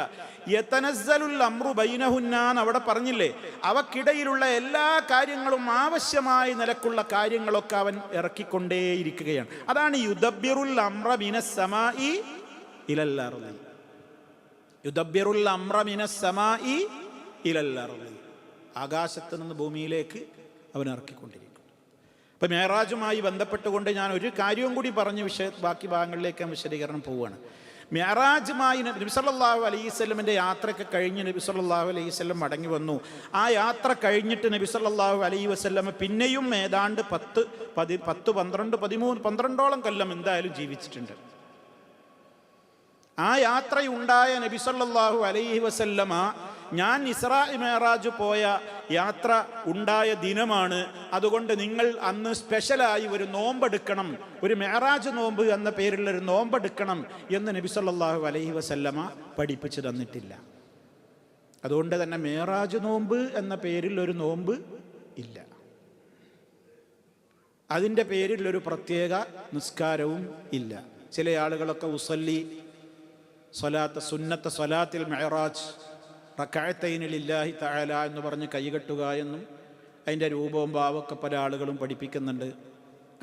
യതനസ്സലുൽ അംറു ബൈനഹുന്ന അവിടെ പറഞ്ഞില്ലേ, അവക്കിടയിലുള്ള എല്ലാ കാര്യങ്ങളും ആവശ്യമായ നിലക്കുള്ള കാര്യങ്ങളൊക്കെ അവൻ ഇറക്കിക്കൊണ്ടേയിരിക്കുകയാണ്. അതാണ് യുദബ്ബിറുൽ അംറ മിനസ് സമാഇ ഇലൽ അർളി. യുദബ്ബിറുൽ അംറ മിനസ് സമാഇ ഇലൽ അർളി. ആകാശത്ത് നിന്ന് ഭൂമിയിലേക്ക് അവൻ ഇറക്കിക്കൊണ്ടിരിക്കും. അപ്പം മേറാജുമായി ബന്ധപ്പെട്ടുകൊണ്ട് ഞാൻ ഒരു കാര്യവും കൂടി പറഞ്ഞ് ബാക്കി ഭാഗങ്ങളിലേക്ക് വിശദീകരണം പോവുകയാണ്. മേറാജുമായി നബി സല്ലല്ലാഹു അലൈഹി വസല്ലമിൻ്റെ യാത്രയൊക്കെ കഴിഞ്ഞ് നബി സല്ലല്ലാഹു അലൈഹി വസല്ലം മടങ്ങി വന്നു. ആ യാത്ര കഴിഞ്ഞിട്ട് നബി സല്ലല്ലാഹു അലൈഹി വസല്ലം പിന്നെയും ഏതാണ്ട് 10, 12, 13, 12ഓളം കൊല്ലം എന്തായാലും ജീവിച്ചിട്ടുണ്ട്. ആ യാത്രയുണ്ടായ നബി സല്ലല്ലാഹു അലൈഹി വസല്ലമ ഞാൻ ഇസ്രാ മേറാജ് പോയ യാത്ര ഉണ്ടായ ദിനമാണ്, അതുകൊണ്ട് നിങ്ങൾ അന്ന് സ്പെഷ്യലായി ഒരു നോമ്പെടുക്കണം, ഒരു മേറാജ് നോമ്പ് എന്ന പേരിലൊരു നോമ്പെടുക്കണം എന്ന് നബി സല്ലല്ലാഹു അലൈഹി വസല്ലമ പഠിപ്പിച്ചു തന്നിട്ടില്ല. അതുകൊണ്ട് തന്നെ മേറാജ് നോമ്പ് എന്ന പേരിൽ ഒരു നോമ്പ് ഇല്ല. അതിൻ്റെ പേരിൽ ഒരു പ്രത്യേക നിസ്കാരവും ഇല്ല. ചില ആളുകളൊക്കെ ഉസല്ലി സ്വലാത്ത് സുന്നത്ത് സ്വലാത്തിൽ മെഹറാജ് റകഅത്തൈനി ലില്ലാഹി തആല എന്ന് പറഞ്ഞ് കൈകെട്ടുക എന്നും അതിൻ്റെ രൂപവും ഭാവമൊക്കെ പല ആളുകളും പഠിപ്പിക്കുന്നുണ്ട്.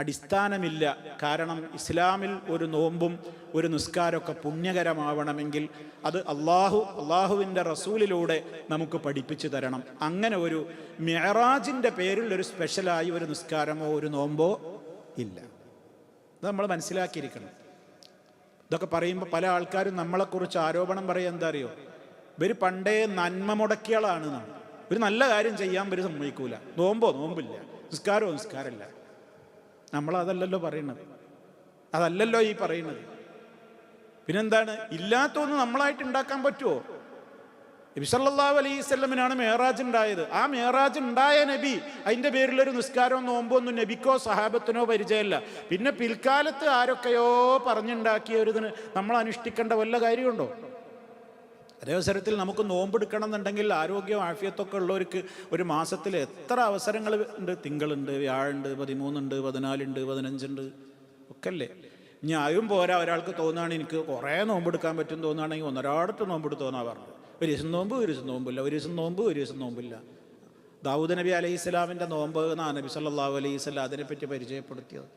അടിസ്ഥാനമില്ല. കാരണം ഇസ്ലാമിൽ ഒരു നോമ്പും ഒരു നിസ്കാരമൊക്കെ പുണ്യകരമാവണമെങ്കിൽ അത് അള്ളാഹുവിൻ്റെ റസൂലിലൂടെ നമുക്ക് പഠിപ്പിച്ചു തരണം. അങ്ങനെ ഒരു മെഹറാജിൻ്റെ പേരിൽ ഒരു സ്പെഷ്യലായി ഒരു നിസ്കാരമോ ഒരു നോമ്പോ ഇല്ല. ഇത് നമ്മൾ മനസ്സിലാക്കിയിരിക്കണം. ഇതൊക്കെ പറയുമ്പോൾ പല ആൾക്കാരും നമ്മളെക്കുറിച്ച് ആരോപണം പറയുക എന്താ അറിയോ, ഇവർ പണ്ടേ നന്മ മുടക്കിയാളാണ്. ഒരു നല്ല കാര്യം ചെയ്യാൻ ഇവർ സമ്മതിക്കൂല. നോമ്പില്ല, നിസ്കാരമില്ല. നമ്മളതല്ലല്ലോ പറയുന്നത്, അതല്ലല്ലോ ഈ പറയുന്നത്. പിന്നെന്താണ്? ഇല്ലാത്തൊന്ന് നമ്മളായിട്ട് ഉണ്ടാക്കാൻ പറ്റുമോ? നബി സല്ലല്ലാഹു അലൈഹി വസല്ലമിനാണ് മേറാജ് ഉണ്ടായത്. ആ മേറാജ് ഉണ്ടായ നബി അതിൻ്റെ പേരിലൊരു നിസ്കാരവും നോമ്പോ ഒന്നും നബിക്കോ സഹാബത്തിനോ പരിചയമില്ല. പിന്നെ പിൽക്കാലത്ത് ആരൊക്കെയോ പറഞ്ഞുണ്ടാക്കിയ ഒരു ഇതിന് നമ്മൾ അനുഷ്ഠിക്കേണ്ട വല്ല കാര്യമുണ്ടോ? അതേ അവസരത്തിൽ നമുക്ക് നോമ്പെടുക്കണം എന്നുണ്ടെങ്കിൽ ആരോഗ്യം ആഫിയത്തൊക്കെ ഉള്ളവർക്ക് ഒരു മാസത്തിൽ എത്ര അവസരങ്ങൾ ഉണ്ട്? തിങ്കളുണ്ട്, വ്യാഴുണ്ട്, 13 ഉണ്ട്, 14 ഉണ്ട്, 15 ഉണ്ട് ഒക്കെ അല്ലേ. ഇനി ആയും പോരാ, ഒരാൾക്ക് തോന്നുകയാണ് എനിക്ക് കുറേ നോമ്പെടുക്കാൻ പറ്റും തോന്നുകയാണെങ്കിൽ ഒന്നരാടത്ത് നോമ്പെടുത്തോന്നാ പറഞ്ഞു. ഒരു ദിവസം നോമ്പ്, ഒരു ദിവസം നോമ്പില്ല, ഒരു ദിവസം നോമ്പ്, ഒരു ദിവസം നോമ്പില്ല. ദാവൂദ് നബി അലൈഹി സ്വലാമിൻ്റെ നോമ്പ് എന്നാണ് നബി സല്ലല്ലാഹു അലൈഹി വസല്ലം അതിനെപ്പറ്റി പരിചയപ്പെടുത്തിയത്.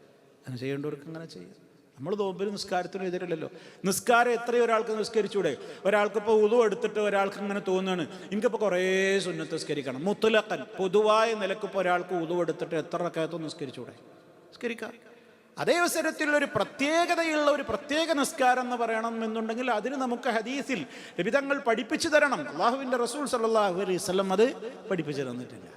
അങ്ങനെ ചെയ്യേണ്ടവർക്ക് അങ്ങനെ ചെയ്യും. നമ്മൾ നോമ്പിന് നിസ്കാരത്തിനും എതിരല്ലല്ലോ. നിസ്കാരം എത്രയോ ഒരാൾക്ക് നിസ്കരിച്ചൂടെ? ഒരാൾക്കിപ്പോൾ ഉളു എടുത്തിട്ട് ഒരാൾക്ക് ഇങ്ങനെ തോന്നുകയാണ് എനിക്കിപ്പോൾ കുറേ സുന്നത്ത് നിസ്കരിക്കണം, മുത്തലഖൻ പൊതുവായ നിലക്കിപ്പോൾ ഒരാൾക്ക് ഉളു എടുത്തിട്ട് എത്ര റക്അത്ത് നിസ്കരിച്ചൂടെ? നിസ്കരിക്കാം. അതേ അവസരത്തിലുള്ള ഒരു പ്രത്യേകതയുള്ള ഒരു പ്രത്യേക നിസ്കാരം എന്ന് പറയണം എന്നുണ്ടെങ്കിൽ അതിന് നമുക്ക് ഹദീസിൽ നബിതങ്ങൾ പഠിപ്പിച്ചു തരണം. അള്ളാഹുവിൻ്റെ റസൂൽ സല്ലല്ലാഹു അലൈഹി വസല്ലം അത് പഠിപ്പിച്ചു തന്നിട്ടില്ല.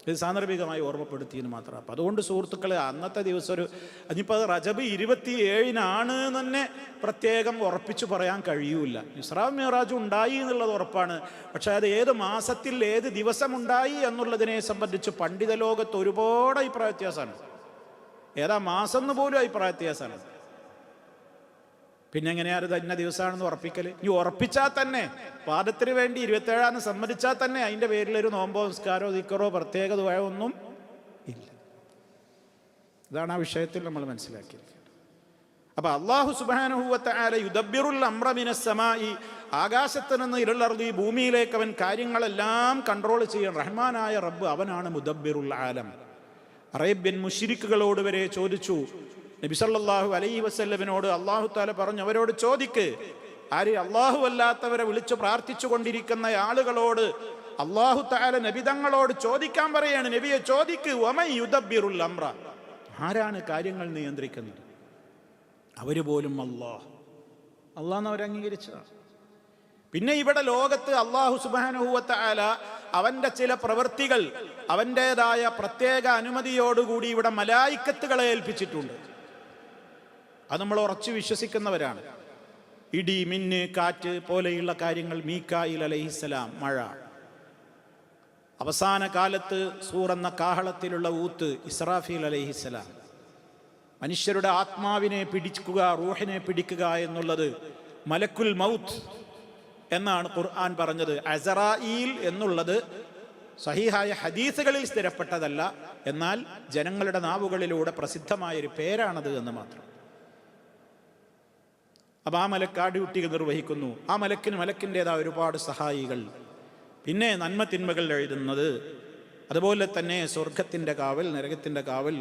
ഇത് സാന്ദർഭികമായി ഓർമ്മപ്പെടുത്തിയെന്ന് മാത്രം. അപ്പം അതുകൊണ്ട് സുഹൃത്തുക്കളെ, അന്നത്തെ ദിവസം ഒരു ഇനിയിപ്പോൾ റജബ് 27 തന്നെ പ്രത്യേകം ഉറപ്പിച്ചു പറയാൻ കഴിയൂല. ഇസ്രാ മിഅ്റാജ് ഉണ്ടായി എന്നുള്ളത് ഉറപ്പാണ്. പക്ഷേ അത് ഏത് മാസത്തിൽ ഏത് ദിവസം ഉണ്ടായി എന്നുള്ളതിനെ സംബന്ധിച്ച് പണ്ഡിത ലോകത്ത് ഒരുപാട് അഭിപ്രായ വ്യത്യാസമാണ്. ഏതാ മാസം എന്ന് പോലും അഭിപ്രായ വ്യത്യാസമാണ്. പിന്നെ എങ്ങനെയാണ് ഇത് ഇന്ന ദിവസമാണെന്ന് ഉറപ്പിക്കൽ? ഈ ഉറപ്പിച്ചാൽ തന്നെ വാദത്തിന് വേണ്ടി 27 സമ്മതിച്ചാൽ തന്നെ അതിൻ്റെ പേരിലൊരു നോമ്പോ നിസ്കാരോ ദിക്റോ പ്രത്യേക ദുആ ഒന്നും ഇല്ല. ഇതാണ് ആ വിഷയത്തിൽ നമ്മൾ മനസ്സിലാക്കിയിരിക്കുന്നത്. അപ്പൊ അല്ലാഹു സുബ്ഹാനഹു വ തആല യുദബ്ബിറുൽ അംറ മിനസ് സമാഇ, ആകാശത്ത് നിന്ന് ഇലൽ അർദി, ഭൂമിയിലേക്ക് അവൻ കാര്യങ്ങളെല്ലാം കൺട്രോൾ ചെയ്യാൻ റഹ്മാനായ റബ്ബ് അവനാണ് മുദബ്ബിറുൽ ആലം. അറേബ്യൻ മുശ്രിക്കുകളോട് വരെ ചോദിച്ചു, നബി സല്ലല്ലാഹു അലൈഹി വസല്ലമിനോട് അല്ലാഹു തആല പറഞ്ഞു, അവരോട് ചോദിക്ക്, ആര് അല്ലാഹു അല്ലാത്തവരെ വിളിച്ചു പ്രാർത്ഥിച്ചു കൊണ്ടിരിക്കുന്ന ആളുകളോട് അല്ലാഹു തആല നബി തങ്ങളോട് ചോദിക്കാൻ പറയാണ്, നബിയെ ചോദിക്ക്, വമൻ യുദബ്ബിറുൽ അംറ, ആരാണ് കാര്യങ്ങൾ നിയന്ത്രിക്കുന്നത്? അവര് പോലും അല്ലാഹ് അവർ അംഗീകരിച്ചതാണ്. പിന്നെ ഇവിടെ ലോകത്ത് അല്ലാഹു സുബ്ഹാനഹു വ തആല അവന്റെ ചില പ്രവൃത്തികൾ അവൻ്റെതായ പ്രത്യേക അനുമതിയോടുകൂടി ഇവിടെ മലായിക്കത്തുകളെ ഏൽപ്പിച്ചിട്ടുണ്ട്. അത് നമ്മൾ ഉറച്ചു വിശ്വസിക്കുന്നവരാണ്. ഇടി, മിന്ന്, കാറ്റ് പോലെയുള്ള കാര്യങ്ങൾ, മീകായിൽ അലൈഹിസ്സലാം, മഴ, അവസാന കാലത്ത് സൂറെന്ന കാഹളത്തിലുള്ള ഊത്ത് ഇസ്രാഫീൽ അലൈഹിസ്സലാം, മനുഷ്യരുടെ ആത്മാവിനെ പിടിക്കുക, റൂഹിനെ പിടിക്കുക എന്നുള്ളത് മലക്കുൽ മൗത്ത് എന്നാണ് ഖുർആൻ പറഞ്ഞത്. അസറായീൽ എന്നുള്ളത് സഹീഹായ ഹദീസുകളിൽ സ്ഥിരപ്പെട്ടതല്ല, എന്നാൽ ജനങ്ങളുടെ നാവുകളിലൂടെ പ്രസിദ്ധമായൊരു പേരാണത് എന്ന് മാത്രം. അപ്പം ആ മലക്ക് ആ ഡ്യൂട്ടി നിർവഹിക്കുന്നു. ആ മലക്കിൻ്റെതായ ഒരുപാട് സഹായികൾ, പിന്നെ നന്മ തിന്മകൾ എഴുതുന്നത്, അതുപോലെ തന്നെ സ്വർഗത്തിൻ്റെ കാവൽ, നരകത്തിൻ്റെ കാവൽ,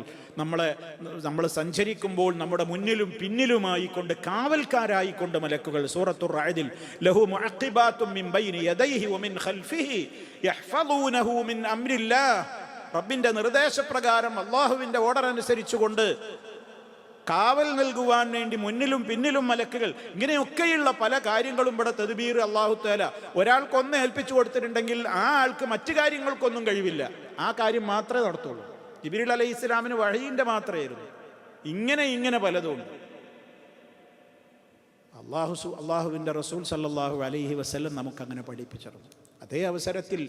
നമ്മൾ സഞ്ചരിക്കുമ്പോൾ നമ്മുടെ മുന്നിലും പിന്നിലുമായിക്കൊണ്ട് കാവൽക്കാരായിക്കൊണ്ട് മലക്കുകൾ. സൂറത്തുർ റഅദിൽ ലഹു മുഅഖിബാത്തും മിൻ ബൈനി യദൈഹി വമിൻ ഖൽഫിഹി യഹ്ഫളൂനഹു മിൻ അംരില്ലാഹ്, റബ്ബിൻ്റെ നിർദ്ദേശപ്രകാരം അല്ലാഹുവിൻ്റെ ഓർഡർ അനുസരിച്ചുകൊണ്ട് കാവൽ നൽകുവാൻ വേണ്ടി മുന്നിലും പിന്നിലും മലക്കുകൾ. ഇങ്ങനെയൊക്കെയുള്ള പല കാര്യങ്ങളും ഇവിടെ തദ്ബീർ അല്ലാഹു തആല ഒരാൾക്കൊന്ന് ഏൽപ്പിച്ചു കൊടുത്തിട്ടുണ്ടെങ്കിൽ ആ ആൾക്ക് മറ്റു കാര്യങ്ങൾക്കൊന്നും കഴിവില്ല, ആ കാര്യം മാത്രമേ നടത്തുള്ളൂ. ജിബ്രീൽ അലൈഹിസ്സലാമിന് വഹയിൻ്റെ മാത്രമായിരുന്നു. ഇങ്ങനെ പലതും അള്ളാഹുവിൻ്റെ റസൂൽ സല്ലല്ലാഹു അലൈഹി വസല്ലം നമുക്കങ്ങനെ പഠിപ്പിച്ചിരുന്നു. അതേ അവസരത്തിൽ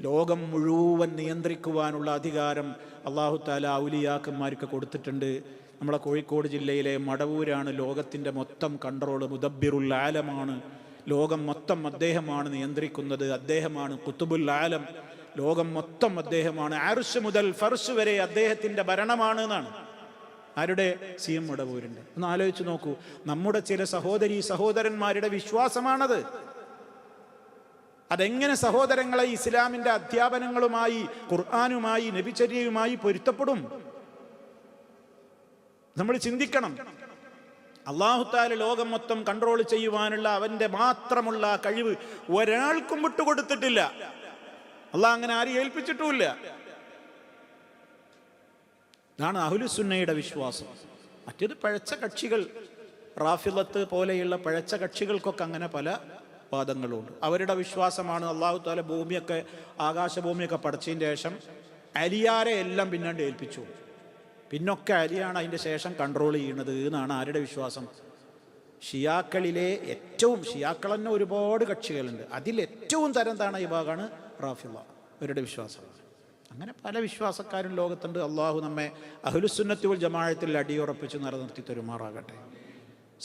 ലോകം മുഴുവൻ നിയന്ത്രിക്കുവാനുള്ള അധികാരം അല്ലാഹു തആല ഔലിയാക്കന്മാർക്ക് കൊടുത്തിട്ടുണ്ട്. നമ്മളെ കോഴിക്കോട് ജില്ലയിലെ മടവൂരാണ് ലോകത്തിൻ്റെ മൊത്തം കൺട്രോൾ. മുദബ്ബിറുൽ ആലമാണ്. ലോകം മൊത്തം അദ്ദേഹമാണ് നിയന്ത്രിക്കുന്നത്. അദ്ദേഹമാണ് ഖുതുബുൽ ആലം. ലോകം മൊത്തം അദ്ദേഹമാണ്. അർശ് മുതൽ ഫർശ് വരെ അദ്ദേഹത്തിൻ്റെ ഭരണമാണ് എന്നാണ്. ആരുടെ? CM മടവൂരിൻ്റെ. ഒന്ന് ആലോചിച്ച് നോക്കൂ. നമ്മുടെ ചില സഹോദരന്മാരുടെ വിശ്വാസമാണത്. അതെങ്ങനെ സഹോദരങ്ങളെ ഇസ്ലാമിൻ്റെ അധ്യാപനങ്ങളുമായി, ഖുർആനുമായി, നബിചര്യയുമായി പൊരുത്തപ്പെടും? നമ്മൾ ചിന്തിക്കണം. അല്ലാഹു തആല ലോകം മൊത്തം കൺട്രോൾ ചെയ്യുവാനുള്ള അവൻ്റെ മാത്രമുള്ള കഴിവ് ഒരാൾക്കും വിട്ടുകൊടുത്തിട്ടില്ല. അല്ലാഹ് അങ്ങനെ ആരും ഏൽപ്പിച്ചിട്ടുമില്ല. ഇതാണ് അഹ്ലുസുന്നയുടെ വിശ്വാസം. മറ്റേത് പഴച്ച കക്ഷികൾ, റാഫിളത്ത് പോലെയുള്ള പഴച്ച കക്ഷികൾക്കൊക്കെ അങ്ങനെ പല വാദങ്ങളുണ്ട്. അവരുടെ വിശ്വാസമാണ് അല്ലാഹു തആല ഭൂമിയൊക്കെ, ആകാശഭൂമിയൊക്കെ പടച്ചതിൻ്റെ ശേഷം അലിയാരെ എല്ലാം പിന്നാണ്ട് ഏൽപ്പിച്ചു. പിന്നൊക്കെ അലിയാണ് അതിൻ്റെ ശേഷം കൺട്രോൾ ചെയ്യുന്നത് എന്നാണ് ആരുടെ വിശ്വാസം? ഷിയാക്കളിലെ ഷിയാക്കൾ തന്നെ ഒരുപാട് കക്ഷികളുണ്ട്. അതിലേറ്റവും തരം താണ ഈ ഭാഗമാണ് റാഫിള, അവരുടെ വിശ്വാസമാണ്. അങ്ങനെ പല വിശ്വാസക്കാരും ലോകത്തുണ്ട്. അള്ളാഹു നമ്മെ അഹ്ലുസുന്നത്തി വൽ ജമാഅത്തിൽ അടിയുറപ്പിച്ച് നിലനിർത്തി തരുമാറാകട്ടെ.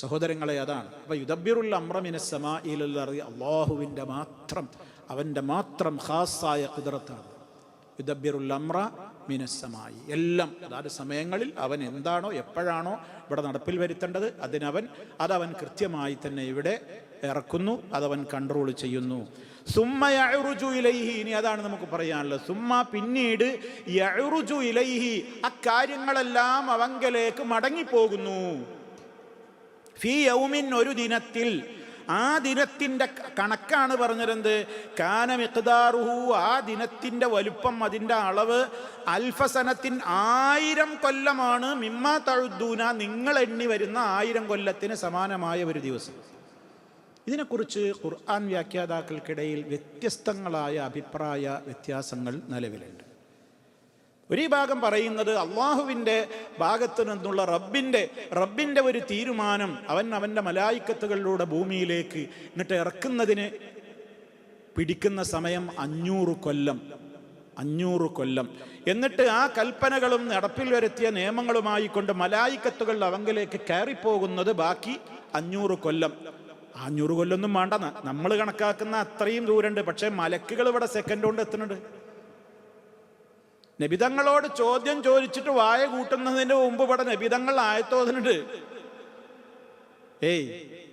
സഹോദരങ്ങളെ, അതാണ്. അപ്പോൾ യുദബ്ബിറുൽ അംറ മിനസ് സമാഇ ഇലൽ അർദി, അള്ളാഹുവിൻ്റെ മാത്രം, അവൻ്റെ മാത്രം ഖാസായ ഖുദ്റത്താണ്. യുദബ്ബിറുൽ അംറ മിനസ് സമാഇ, എല്ലാം അതാത് സമയങ്ങളിൽ അവൻ എന്താണോ എപ്പോഴാണോ ഇവിടെ നടപ്പിൽ വരുത്തേണ്ടത് അതവൻ കൃത്യമായി തന്നെ ഇവിടെ ഇറക്കുന്നു, അതവൻ കൺട്രോൾ ചെയ്യുന്നു. സുമ്മ യഅ്റുജു ഇലൈഹി, ഇനി അതാണ് നമുക്ക് പറയാനുള്ളത്. സുമ്മ, പിന്നീട്, യഅ്റുജു ഇലൈഹി, അക്കാര്യങ്ങളെല്ലാം അവങ്കലേക്ക് മടങ്ങിപ്പോകുന്നു. ഫീ യൗമിൻ, ഒരു ദിനത്തിൽ. ആ ദിനത്തിൻ്റെ കണക്കാണ് പറഞ്ഞിരുന്നത്. കാന മിഖ്ദാറുഹു, ആ ദിനത്തിൻ്റെ വലുപ്പം, അതിൻ്റെ അളവ്, അൽഫസനത്തിൻ, 1000 കൊല്ലമാണ്. മിമ്മാ തഉദ്ദൂന, നിങ്ങൾ എണ്ണി വരുന്ന 1000 കൊല്ലത്തിന് സമാനമായ ഒരു ദിവസം. ഇതിനെക്കുറിച്ച് ഖുർആൻ വ്യാഖ്യാതാക്കൾക്കിടയിൽ വ്യത്യസ്തങ്ങളായ അഭിപ്രായ വ്യത്യാസങ്ങൾ നിലവിലുണ്ട്. ഒരു ഭാഗം പറയുന്നത് അള്ളാഹുവിൻ്റെ ഭാഗത്തു നിന്നുള്ള റബ്ബിൻ്റെ ഒരു തീരുമാനം, അവൻ്റെ മലായിക്കത്തുകളിലൂടെ ഭൂമിയിലേക്ക് എന്നിട്ട് ഇറക്കുന്നതിന് പിടിക്കുന്ന സമയം 500 കൊല്ലം. 500 കൊല്ലം. എന്നിട്ട് ആ കൽപ്പനകളും നടപ്പിൽ വരുത്തിയ നിയമങ്ങളുമായി കൊണ്ട് മലായിക്കത്തുകൾ അവങ്കിലേക്ക് കയറിപ്പോകുന്നത് ബാക്കി 500 കൊല്ലം. 500 കൊല്ലൊന്നും വേണ്ട, നമ്മൾ കണക്കാക്കുന്ന അത്രയും ദൂരമുണ്ട്. പക്ഷേ മലക്കുകൾ ഇവിടെ സെക്കൻഡ് കൊണ്ട് എത്തുന്നുണ്ട്. നബിതങ്ങളോട് ചോദ്യം ചോദിച്ചിട്ട് വായ കൂട്ടുന്നതിന് മുമ്പ് ഇവിടെ നബിതങ്ങൾ ആയത്തോന്നുണ്ട്. ഏയ്,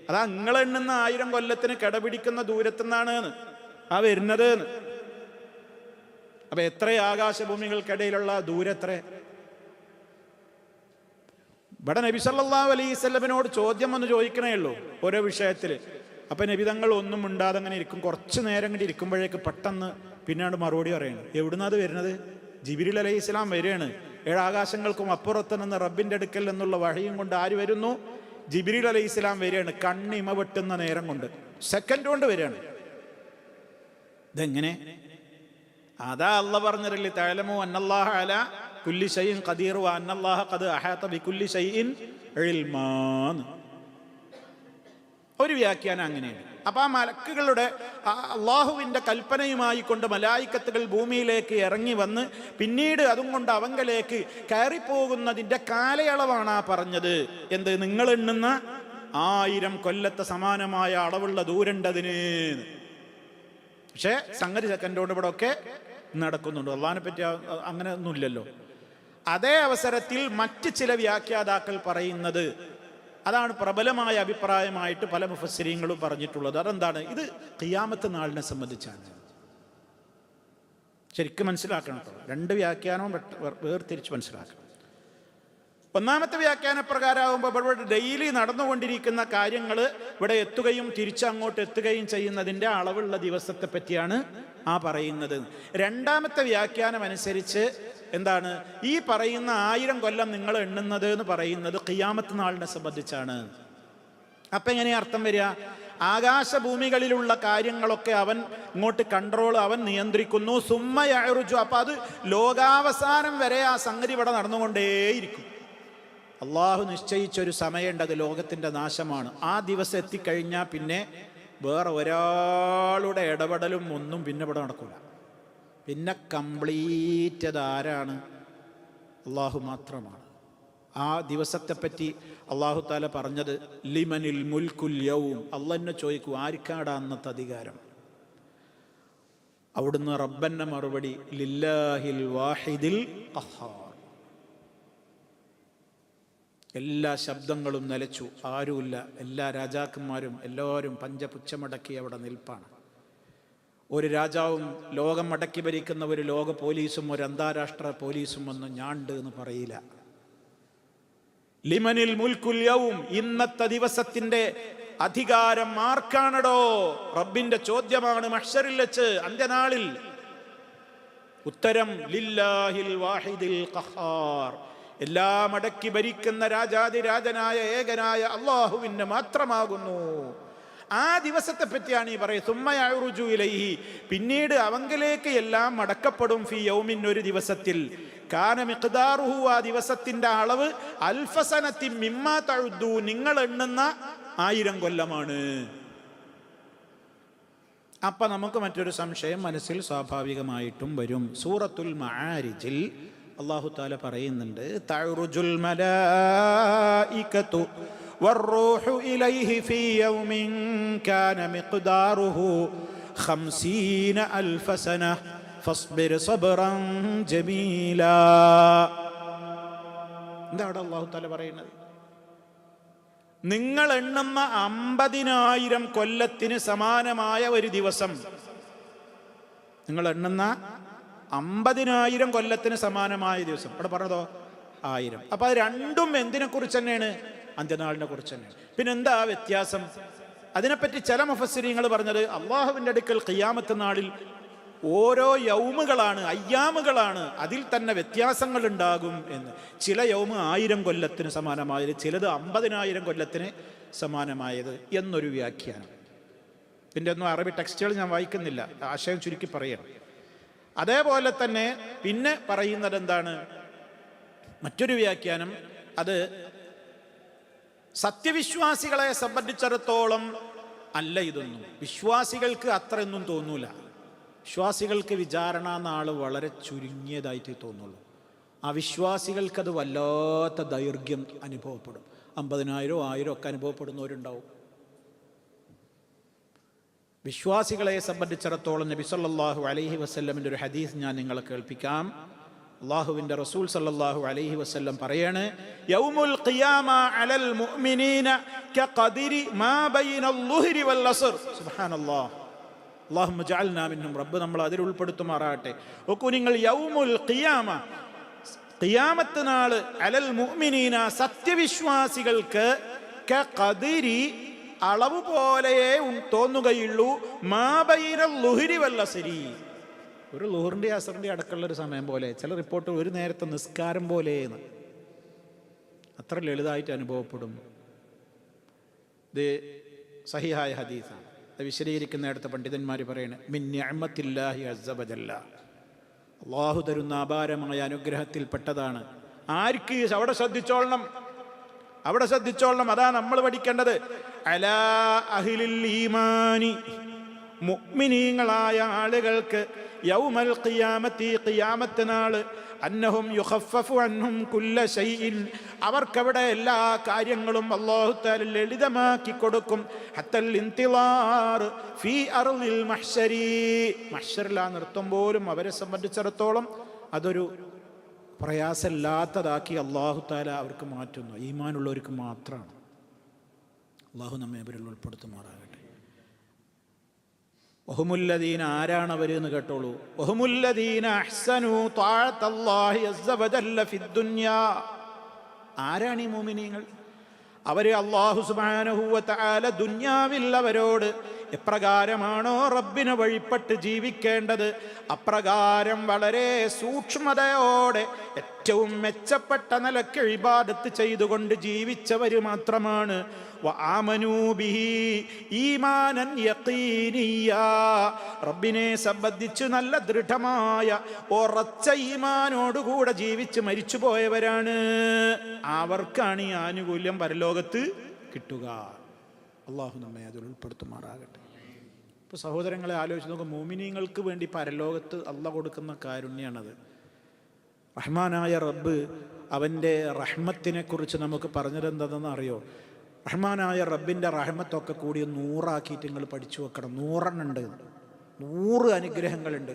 അതാ നിങ്ങൾ എണ്ണുന്ന 1000 കൊല്ലത്തിന് കിടപിടിക്കുന്ന ദൂരത്തുനിന്നാണ് ആ വരുന്നത്. അപ്പൊ എത്ര ആകാശഭൂമികൾക്കിടയിലുള്ള ദൂരെത്ര? ഇവിടെ നബി സല്ലല്ലാഹു അലൈഹി വസല്ലമയോട് ചോദ്യം ഒന്ന് ചോദിക്കണേ ഉള്ളൂ ഓരോ വിഷയത്തില്. അപ്പൊ നബി തങ്ങൾ ഒന്നും മിണ്ടാതെ അങ്ങനെ ഇരിക്കും. കുറച്ച് നേരം കൂടി ഇരിക്കുമ്പോഴേക്ക് പെട്ടെന്ന് പിന്നാണ്ട് മറുപടി പറയണം. എവിടുന്നാ അത് വരുന്നത്? ജിബ്രീൽ അലൈഹി സ്വലാം വരികയാണ്. 7 ആകാശങ്ങൾക്കും അപ്പുറത്ത് നിന്ന് റബ്ബിന്റെ അടുക്കൽ നിന്നുള്ള വഹയും കൊണ്ട് ആര് വരുന്നു? ജിബ്രീൽ അലൈഹി സ്വലാം വരികയാണ്. കണ്ണിമ വെട്ടുന്ന നേരം കൊണ്ട്, സെക്കൻഡ് കൊണ്ട് വരികയാണ്. ഇതെങ്ങനെ? അതാ അള്ളാഹ് പറഞ്ഞില്ലേ, തഅലമു അന്നല്ലാഹ അലാ കുല്ലി ശൈഇൻ ഖദീർ വ അന്നല്ലാഹ ഖദ് അഹാത ബികുല്ലി ശൈഇൻ ഇൽമാ. ഒരു വ്യാഖ്യാനം അങ്ങനെയാണ്. അപ്പൊ ആ മലക്കുകളുടെ അള്ളാഹുവിന്റെ കൽപ്പനയുമായി കൊണ്ട് മലായിക്കത്തുകൾ ഭൂമിയിലേക്ക് ഇറങ്ങി വന്ന് പിന്നീട് അതും കൊണ്ട് അവങ്കലേക്ക് കയറിപ്പോകുന്നതിന്റെ കാലയളവാണ് ആ പറഞ്ഞത്. എന്ത്? നിങ്ങൾ എണ്ണുന്ന 1000 കൊല്ലത്തെ സമാനമായ അളവുള്ള ദൂരണ്ടതിന്. പക്ഷേ സംഗതി സെക്കൻഡോട് ഇവിടെ ഒക്കെ നടക്കുന്നുണ്ട്. അള്ളാഹിനെ പറ്റി അങ്ങനെ ഒന്നുമില്ലല്ലോ. അതേ അവസരത്തിൽ മറ്റ് ചില വ്യാഖ്യാതാക്കൾ പറയുന്നത്, അതാണ് പ്രബലമായ അഭിപ്രായമായിട്ട് പല മുഫസ്സിരീങ്ങളും പറഞ്ഞിട്ടുള്ളത്. അതെന്താണ്? ഇത് ഖിയാമത്ത് നാളിനെ സംബന്ധിച്ചാണ്. ശരിക്കും മനസ്സിലാക്കണം കേട്ടോ. 2 വ്യാഖ്യാനവും വേർതിരിച്ച് മനസ്സിലാക്കണം. ഒന്നാമത്തെ വ്യാഖ്യാന പ്രകാരമാകുമ്പോൾ ഇവിടെ ഡെയിലി നടന്നുകൊണ്ടിരിക്കുന്ന കാര്യങ്ങൾ ഇവിടെ എത്തുകയും തിരിച്ചങ്ങോട്ട് എത്തുകയും ചെയ്യുന്നതിൻ്റെ അളവുള്ള ദിവസത്തെ പറ്റിയാണ് ആ പറയുന്നത്. രണ്ടാമത്തെ വ്യാഖ്യാനം അനുസരിച്ച് എന്താണ്? ഈ പറയുന്ന 1000 കൊല്ലം നിങ്ങൾ എണ്ണുന്നത് എന്ന് പറയുന്നത് ഖിയാമത്ത് നാളിനെ സംബന്ധിച്ചാണ്. അപ്പം എങ്ങനെയാ അർത്ഥം വരിക? ആകാശഭൂമികളിലുള്ള കാര്യങ്ങളൊക്കെ അവൻ ഇങ്ങോട്ട് കൺട്രോൾ, അവൻ നിയന്ത്രിക്കുന്നു. സുമ്മ യഅ്റുജു. അപ്പം അത് ലോകാവസാനം വരെ ആ സംഗതി ഇവിടെ നടന്നുകൊണ്ടേയിരിക്കും. അള്ളാഹു നിശ്ചയിച്ചൊരു സമയമുണ്ട്, അത് ലോകത്തിൻ്റെ നാശമാണ്. ആ ദിവസം എത്തിക്കഴിഞ്ഞാൽ പിന്നെ വേറെ ഒരാളുടെ ഇടപെടലും ഒന്നും പിന്നെ ഇവിടെ നടക്കില്ല. പിന്നെ കംപ്ലീറ്റ് അത് ആരാണ്? അള്ളാഹു മാത്രമാണ്. ആ ദിവസത്തെപ്പറ്റി അള്ളാഹു താല പറഞ്ഞത് ലിമനിൽ മുൽക്കുൽ യൗം. അള്ളാഹ് എന്നെ ചോദിക്കും, ആർക്കാടാ അന്നത്തെ അധികാരം? അവിടുന്ന് റബ്ബന്റെ മറുപടി ലില്ലാഹിൽ വാഹിദിൽ ഖഹാർ. എല്ലാ ശബ്ദങ്ങളും നിലച്ചു, ആരുമില്ല. എല്ലാ രാജാക്കന്മാരും എല്ലാവരും പഞ്ചപുച്ഛമടക്കി അവിടെ നിൽപ്പാണ്. ഒരു രാജാവും ലോകം അടക്കി ഭരിക്കുന്ന ഒരു ലോക പോലീസും ഒരു അന്താരാഷ്ട്ര പോലീസും ഒന്നും ഞാണ്ട് എന്ന് പറയില്ല. ലിമനിൽ മുൽക്കുൽ യൗം. ഇന്നത്തെ ദിവസത്തിന്റെ അധികാരം ആർക്കാണടോ? റബ്ബിന്റെ ചോദ്യമാണ് മഹ്ശറിൽ വെച്ച്, അന്ത്യനാളിൽ. ഉത്തരം ലില്ലാഹിൽ വാഹിദിൽ ഖഹാർ. എല്ലാം അടക്കി ഭരിക്കുന്ന രാജാതിരാജനായ ഏകനായ അള്ളാഹുവിന് മാത്രമാകുന്നു. ആ ദിവസത്തെ പറ്റിയാണ് ഈ പറയുന്നത്. സുമ്മ യഅ്റുജു ഇലൈഹി. പിന്നീട് അവങ്കിലേക്ക് എല്ലാം മടക്കപ്പെടും. ഫി യൗമിൻ, ഒരു ദിവസത്തിൽ. കാന മിഖ്ദാറുഹു, ആ ദിവസത്തിന്റെ അളവ് അൽഫസനത്തി മിമ്മാ തഉദ്ദു, നിങ്ങൾ എണ്ണുന്ന 1000 കൊല്ലമാണ്. അപ്പൊ നമുക്ക് മറ്റൊരു സംശയം മനസ്സിൽ സ്വാഭാവികമായിട്ടും വരും. സൂറത്തുൽ മആരിജിൽ അല്ലാഹു തആല പറയുന്നുണ്ട്, തഅ്റുജുൽ മലായികതു വറൂഹു ഇലൈഹി ഫീ യൗമിൻ കാന മിഖ്ദാറുഹു 50000 സന ഫസ്ബിർ സബ്റൻ ജമീലാ. എന്താണ് അല്ലാഹു തആല പറയുന്നത്? നിങ്ങൾ എണ്ണുന്ന 50000 കൊല്ലത്തിന് സമാനമായ ഒരു ദിവസം. നിങ്ങൾ എണ്ണുന്ന 50000 കൊല്ലത്തിന് സമാനമായ ദിവസം. ഇവിടെ പറഞ്ഞതോ 1000. അപ്പൊ അത് രണ്ടും എന്തിനെ കുറിച്ച് തന്നെയാണ്? അന്ത്യനാളിനെ കുറിച്ച് തന്നെയാണ്. പിന്നെ എന്താ വ്യത്യാസം? അതിനെപ്പറ്റി ചില മുഫസ്സിരീങ്ങൾ പറഞ്ഞത്, അള്ളാഹുവിൻ്റെ അടുക്കൽ ഖിയാമത്ത് നാളിൽ ഓരോ യൗമുകളാണ്, അയ്യാമുകളാണ്, അതിൽ തന്നെ വ്യത്യാസങ്ങൾ ഉണ്ടാകും എന്ന്. ചില യൗമ് 1000 കൊല്ലത്തിന് സമാനമായത്, ചിലത് 50000 കൊല്ലത്തിന് സമാനമായത് എന്നൊരു വ്യാഖ്യാനം. ഇതിൻ്റെ ഒന്നും അറബി ടെക്സ്റ്റുകൾ ഞാൻ വായിക്കുന്നില്ല, ആശയം ചുരുക്കി പറയണം. അതേപോലെ തന്നെ പിന്നെ പറയുന്നത് എന്താണ്? മറ്റൊരു വ്യാഖ്യാനം, അത് സത്യവിശ്വാസികളെ സംബന്ധിച്ചിടത്തോളം അല്ല ഇതൊന്നും. വിശ്വാസികൾക്ക് അത്രയൊന്നും തോന്നൂല. വിശ്വാസികൾക്ക് വിചാരണ നാൾ വളരെ ചുരുങ്ങിയതായിട്ട് തോന്നുള്ളൂ. അവിശ്വാസികൾക്കത് വല്ലാത്ത ദൈർഘ്യം അനുഭവപ്പെടും. 50000 1000 ഒക്കെ അനുഭവപ്പെടുന്നവരുണ്ടാവും. വിശ്വാസികളെ സംബന്ധിച്ചിടത്തോളം നബി സല്ലല്ലാഹു അലൈഹി വസല്ലമിൻ്റെ ഒരു ഹദീസ് ഞാൻ നിങ്ങളെ കേൾപ്പിക്കാം. അള്ളാഹുവിൻ്റെ റസൂൽ സല്ലല്ലാഹു അലൈഹി വസല്ലം പറയാണ്, യൗമുൽ ഖിയാമ അലൽ മുഅ്മിനീന കഖദിരി മാ ബൈനൽ ളുഹ്രി വൽ അസ്ർ. സുബ്ഹാനല്ലാഹ്, അല്ലാഹുമ്മ ജഅൽനാ മിൻഹും. റബ്ബ് നമ്മൾ അതിൽ ഉൾപ്പെടുത്തുമാറാകട്ടെ. നോക്കൂ നിങ്ങൾ, യൗമുൽ ഖിയാമ, ഖിയാമത്ത് നാള്, അലൽ മുഅ്മിനീന, സത്യവിശ്വാസികൾക്ക്, കഖദിരി, അളവ് പോലെയേ തോന്നുകയുള്ളൂ, മാ ബൈനൽ ളുഹ്രി വൽ അസ്രി, ഒരു ളുഹറിൻ്റെ അസറിൻ്റെ അടക്കമുള്ള ഒരു സമയം പോലെ. ചില റിപ്പോർട്ട് ഒരു നേരത്തെ നിസ്കാരം പോലെയെന്ന്, അത്ര ലളിതമായിട്ട് അനുഭവപ്പെടും. ഇത് സഹിഹായ ഹദീസാണ്. അത് വിശദീകരിക്കുന്നിടത്ത് പണ്ഡിതന്മാർ പറയണേ, മിൻ നിഅമത്തില്ലാഹി അസ്സ വജല്ല, അള്ളാഹു തരുന്ന അപാരമായ അനുഗ്രഹത്തിൽപ്പെട്ടതാണ്. ആർക്ക്? അവിടെ ശ്രദ്ധിച്ചോളണം, അവിടെ ശ്രദ്ധിച്ചോളണം. അതാ നമ്മൾ പഠിക്കേണ്ടത്. അലാ അഹ്ലിൽ ഈമാനി, മുഅ്മിനീങ്ങളായ ആളുകൾക്ക്, യൗമൽ ഖിയാമത്തി, ഖിയാമത്ത് നാള്, അന്നഹും യുഖഫഫു അൻഹും കുല്ല ശൈഇൻ, അവർക്കവിടെ എല്ലാ കാര്യങ്ങളും അല്ലാഹു തആല ലളിതമാക്കി കൊടുക്കും. ഹത്തൽ ഇന്തിളാർ ഫീ അർളിൽ മഹ്ശരി, മഹ്ശറിലാ നൃത്തം പോലും അവരെ സംബന്ധിച്ചിടത്തോളം അതൊരു പ്രയാസമില്ലാത്തതാക്കി അല്ലാഹു തആല അവർക്ക് മാറ്റുന്നു. ഈമാനുള്ളവർക്ക് മാത്രമാണ്. അല്ലാഹു നമ്മെ അവരിൽ ഉൾപ്പെടുത്തുമാറാകട്ടെ. വഹുമുല്ലദീന, ആരാണവർ എന്ന് കേട്ടോളൂ. വഹുമുല്ലദീന അഹ്സനു ത്വാഅത്തല്ലാഹി അസ്സ വജല്ല ഫിദ്ദുനിയാ. ആരാണ് ഈ മുഅ്മിനീങ്ങൾ? അവർ അല്ലാഹു സുബ്ഹാനഹു വ തആല ദുനിയാവിൽ അവരോട് എപ്രകാരമാണോ റബ്ബിനെ വഴിപ്പെട്ട് ജീവിക്കേണ്ടത്, അപ്രകാരം വളരെ സൂക്ഷ്മതയോടെ ഏറ്റവും മെച്ചപ്പെട്ട നിലയ്ക്ക് ഇബാദത്ത് ചെയ്തുകൊണ്ട് ജീവിച്ചവർ മാത്രമാണ്. വആമനൂ ബിഹി ഈമാനൻ യഖീനിയാ, റബ്ബിനെ സംബന്ധിച്ച് നല്ല ദൃഢമായ ഉറച്ച ഈമാനോടുകൂടെ ജീവിച്ച് മരിച്ചു പോയവരാണ്. അവർക്കാണ് ഈ ആനുകൂല്യം പരലോകത്ത് കിട്ടുക. അള്ളാഹു നമ്മെ അതിൽ ഉൾപ്പെടുത്തുമാറാകട്ടെ. ഇപ്പോൾ സഹോദരങ്ങളെ ആലോചിച്ച് നോക്കുക, മോമിനീങ്ങൾക്ക് വേണ്ടി പരലോകത്ത് അള്ളാഹ് കൊടുക്കുന്ന കാരുണ്യാണത്. റഹ്മാനായ റബ്ബ് അവൻ്റെ റഹ്മത്തിനെ കുറിച്ച് നമുക്ക് പറഞ്ഞതെന്തെന്ന് അറിയോ? റഹ്മാനായ റബ്ബിൻ്റെ റഹ്മത്തൊക്കെ കൂടി 100 ആക്കിയിട്ട് നിങ്ങൾ പഠിച്ചു വെക്കണം. 100 ഉണ്ട്, 100 അനുഗ്രഹങ്ങളുണ്ട്.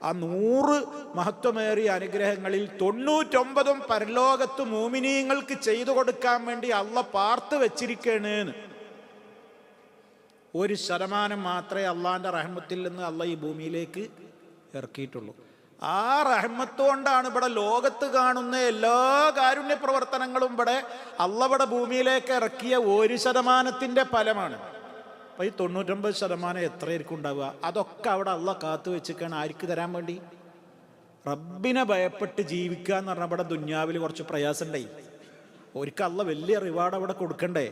ആ 100 മഹത്വമേറിയ അനുഗ്രഹങ്ങളിൽ 99 പരലോകത്ത് മോമിനീങ്ങൾക്ക് ചെയ്തു കൊടുക്കാൻ വേണ്ടി അള്ളാഹ് പാർത്ത് വെച്ചിരിക്കുകയാണ്. 1% മാത്രമേ അള്ളാഹിൻ്റെ റഹ്മത്തിൽ നിന്ന് അള്ളാഹ് ഈ ഭൂമിയിലേക്ക് ഇറക്കിയിട്ടുള്ളൂ. ആ റഹ്മത്ത് കൊണ്ടാണ് ഇവിടെ ലോകത്ത് കാണുന്ന എല്ലാ കാരുണ്യ പ്രവർത്തനങ്ങളും ഇവിടെ അള്ളാഹ് ഇവിടെ ഭൂമിയിലേക്ക് ഇറക്കിയ 1%-ൻ്റെ ഫലമാണ്. അപ്പോൾ ഈ 99% എത്രയായിരിക്കും ഉണ്ടാവുക? അതൊക്കെ അവിടെ അള്ളാഹ് കാത്തു വെച്ചിരിക്കുകയാണ്. ആർക്ക് തരാൻ വേണ്ടി? റബ്ബിനെ ഭയപ്പെട്ട് ജീവിക്കുക എന്ന് പറഞ്ഞാൽ ഇവിടെ ദുന്യാവിൽ കുറച്ച് പ്രയാസമുണ്ടായി. ഒരിക്കൽ അള്ളാഹ് വലിയ റിവാർഡ് അവിടെ കൊടുക്കണ്ടേ?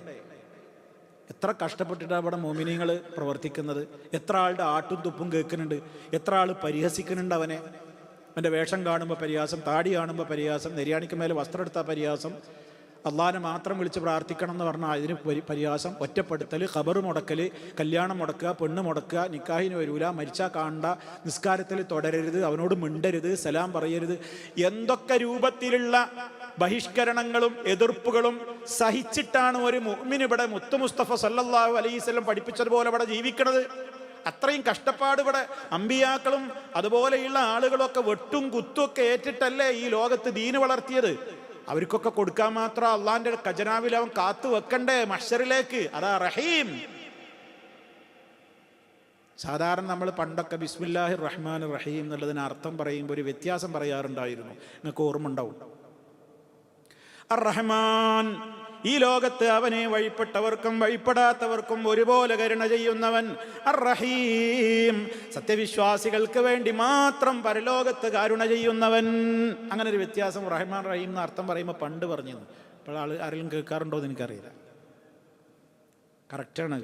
എത്ര കഷ്ടപ്പെട്ടിട്ടാണ് അവിടെ മോമിനീങ്ങൾ പ്രവർത്തിക്കുന്നത്. എത്ര ആളുടെ ആട്ടും തുപ്പും കേൾക്കുന്നുണ്ട്, എത്ര ആൾ പരിഹസിക്കുന്നുണ്ട് അവനെ. അവൻ്റെ വേഷം കാണുമ്പോൾ പരിഹാസം, താടി കാണുമ്പോൾ പരിഹാസം, നെര്യാണിക്ക് മേലെ വസ്ത്രം എടുത്താൽ പരിഹാസം, അള്ളാഹിനെ മാത്രം വിളിച്ച് പ്രാർത്ഥിക്കണം എന്ന് പറഞ്ഞാൽ അതിന് പരിഹാസം, ഒറ്റപ്പെടുത്തൽ, ഖബർ മുടക്കൽ, കല്യാണം മുടക്കുക, പെണ്ണ് മുടക്കുക, നിക്കാഹിന് വരൂല, മരിച്ചാൽ കാണണ്ട, നിസ്കാരത്തിൽ തുടരരുത്, അവനോട് മിണ്ടരുത്, സലാം പറയരുത്, എന്തൊക്കെ രൂപത്തിലുള്ള ബഹിഷ്കരണങ്ങളും എതിർപ്പുകളും സഹിച്ചിട്ടാണ് ഒരു മുഅ്മിൻ ഇവിടെ മുത്തു മുസ്തഫ സല്ലല്ലാഹു അലൈഹി വസല്ലം പഠിപ്പിച്ചതുപോലെ ഇവിടെ ജീവിക്കണത്. അത്രയും കഷ്ടപ്പാട് ഇവിടെ അമ്പിയാക്കളും അതുപോലെയുള്ള ആളുകളൊക്കെ വെട്ടും കുത്തുമൊക്കെ ഏറ്റിട്ടല്ലേ ഈ ലോകത്ത് ദീന് വളർത്തിയത്. അവർക്കൊക്കെ കൊടുക്കാൻ മാത്രം അള്ളാന്റെ ഖജനാവിൽ അവൻ കാത്തു വെക്കണ്ടേ മഹ്ശറിലേക്ക്? അതാ റഹീം. സാധാരണ നമ്മൾ പണ്ടൊക്കെ ബിസ്മില്ലാഹിർ റഹ്മാനിർ റഹീം എന്നുള്ളതിന് അർത്ഥം പറയുമ്പോൾ ഒരു വ്യത്യാസം പറയാറുണ്ടായിരുന്നു. നിങ്ങൾക്ക് ഓർമ്മ ഉണ്ടാവും. അർ-റഹ്മാൻ, ഈ ലോകത്ത് അവനെ വഴിപ്പെട്ടവർക്കും വഴിപ്പെടാത്തവർക്കും ഒരുപോലെ കരുണ ചെയ്യുന്നവൻ. അർ-റഹീം, സത്യവിശ്വാസികൾക്ക് വേണ്ടി മാത്രം പരലോകത്ത് കരുണ ചെയ്യുന്നവൻ. അങ്ങനെ ഒരു വ്യത്യാസം റഹ്മാൻ റഹീം എന്ന അർത്ഥം പറയുമ്പോൾ പണ്ട് പറഞ്ഞിരുന്നു. ഇപ്പോൾ ആരെങ്കിലും കേൾക്കാറുണ്ടോ എന്ന് എനിക്കറിയില്ല. കറക്റ്റാണ്.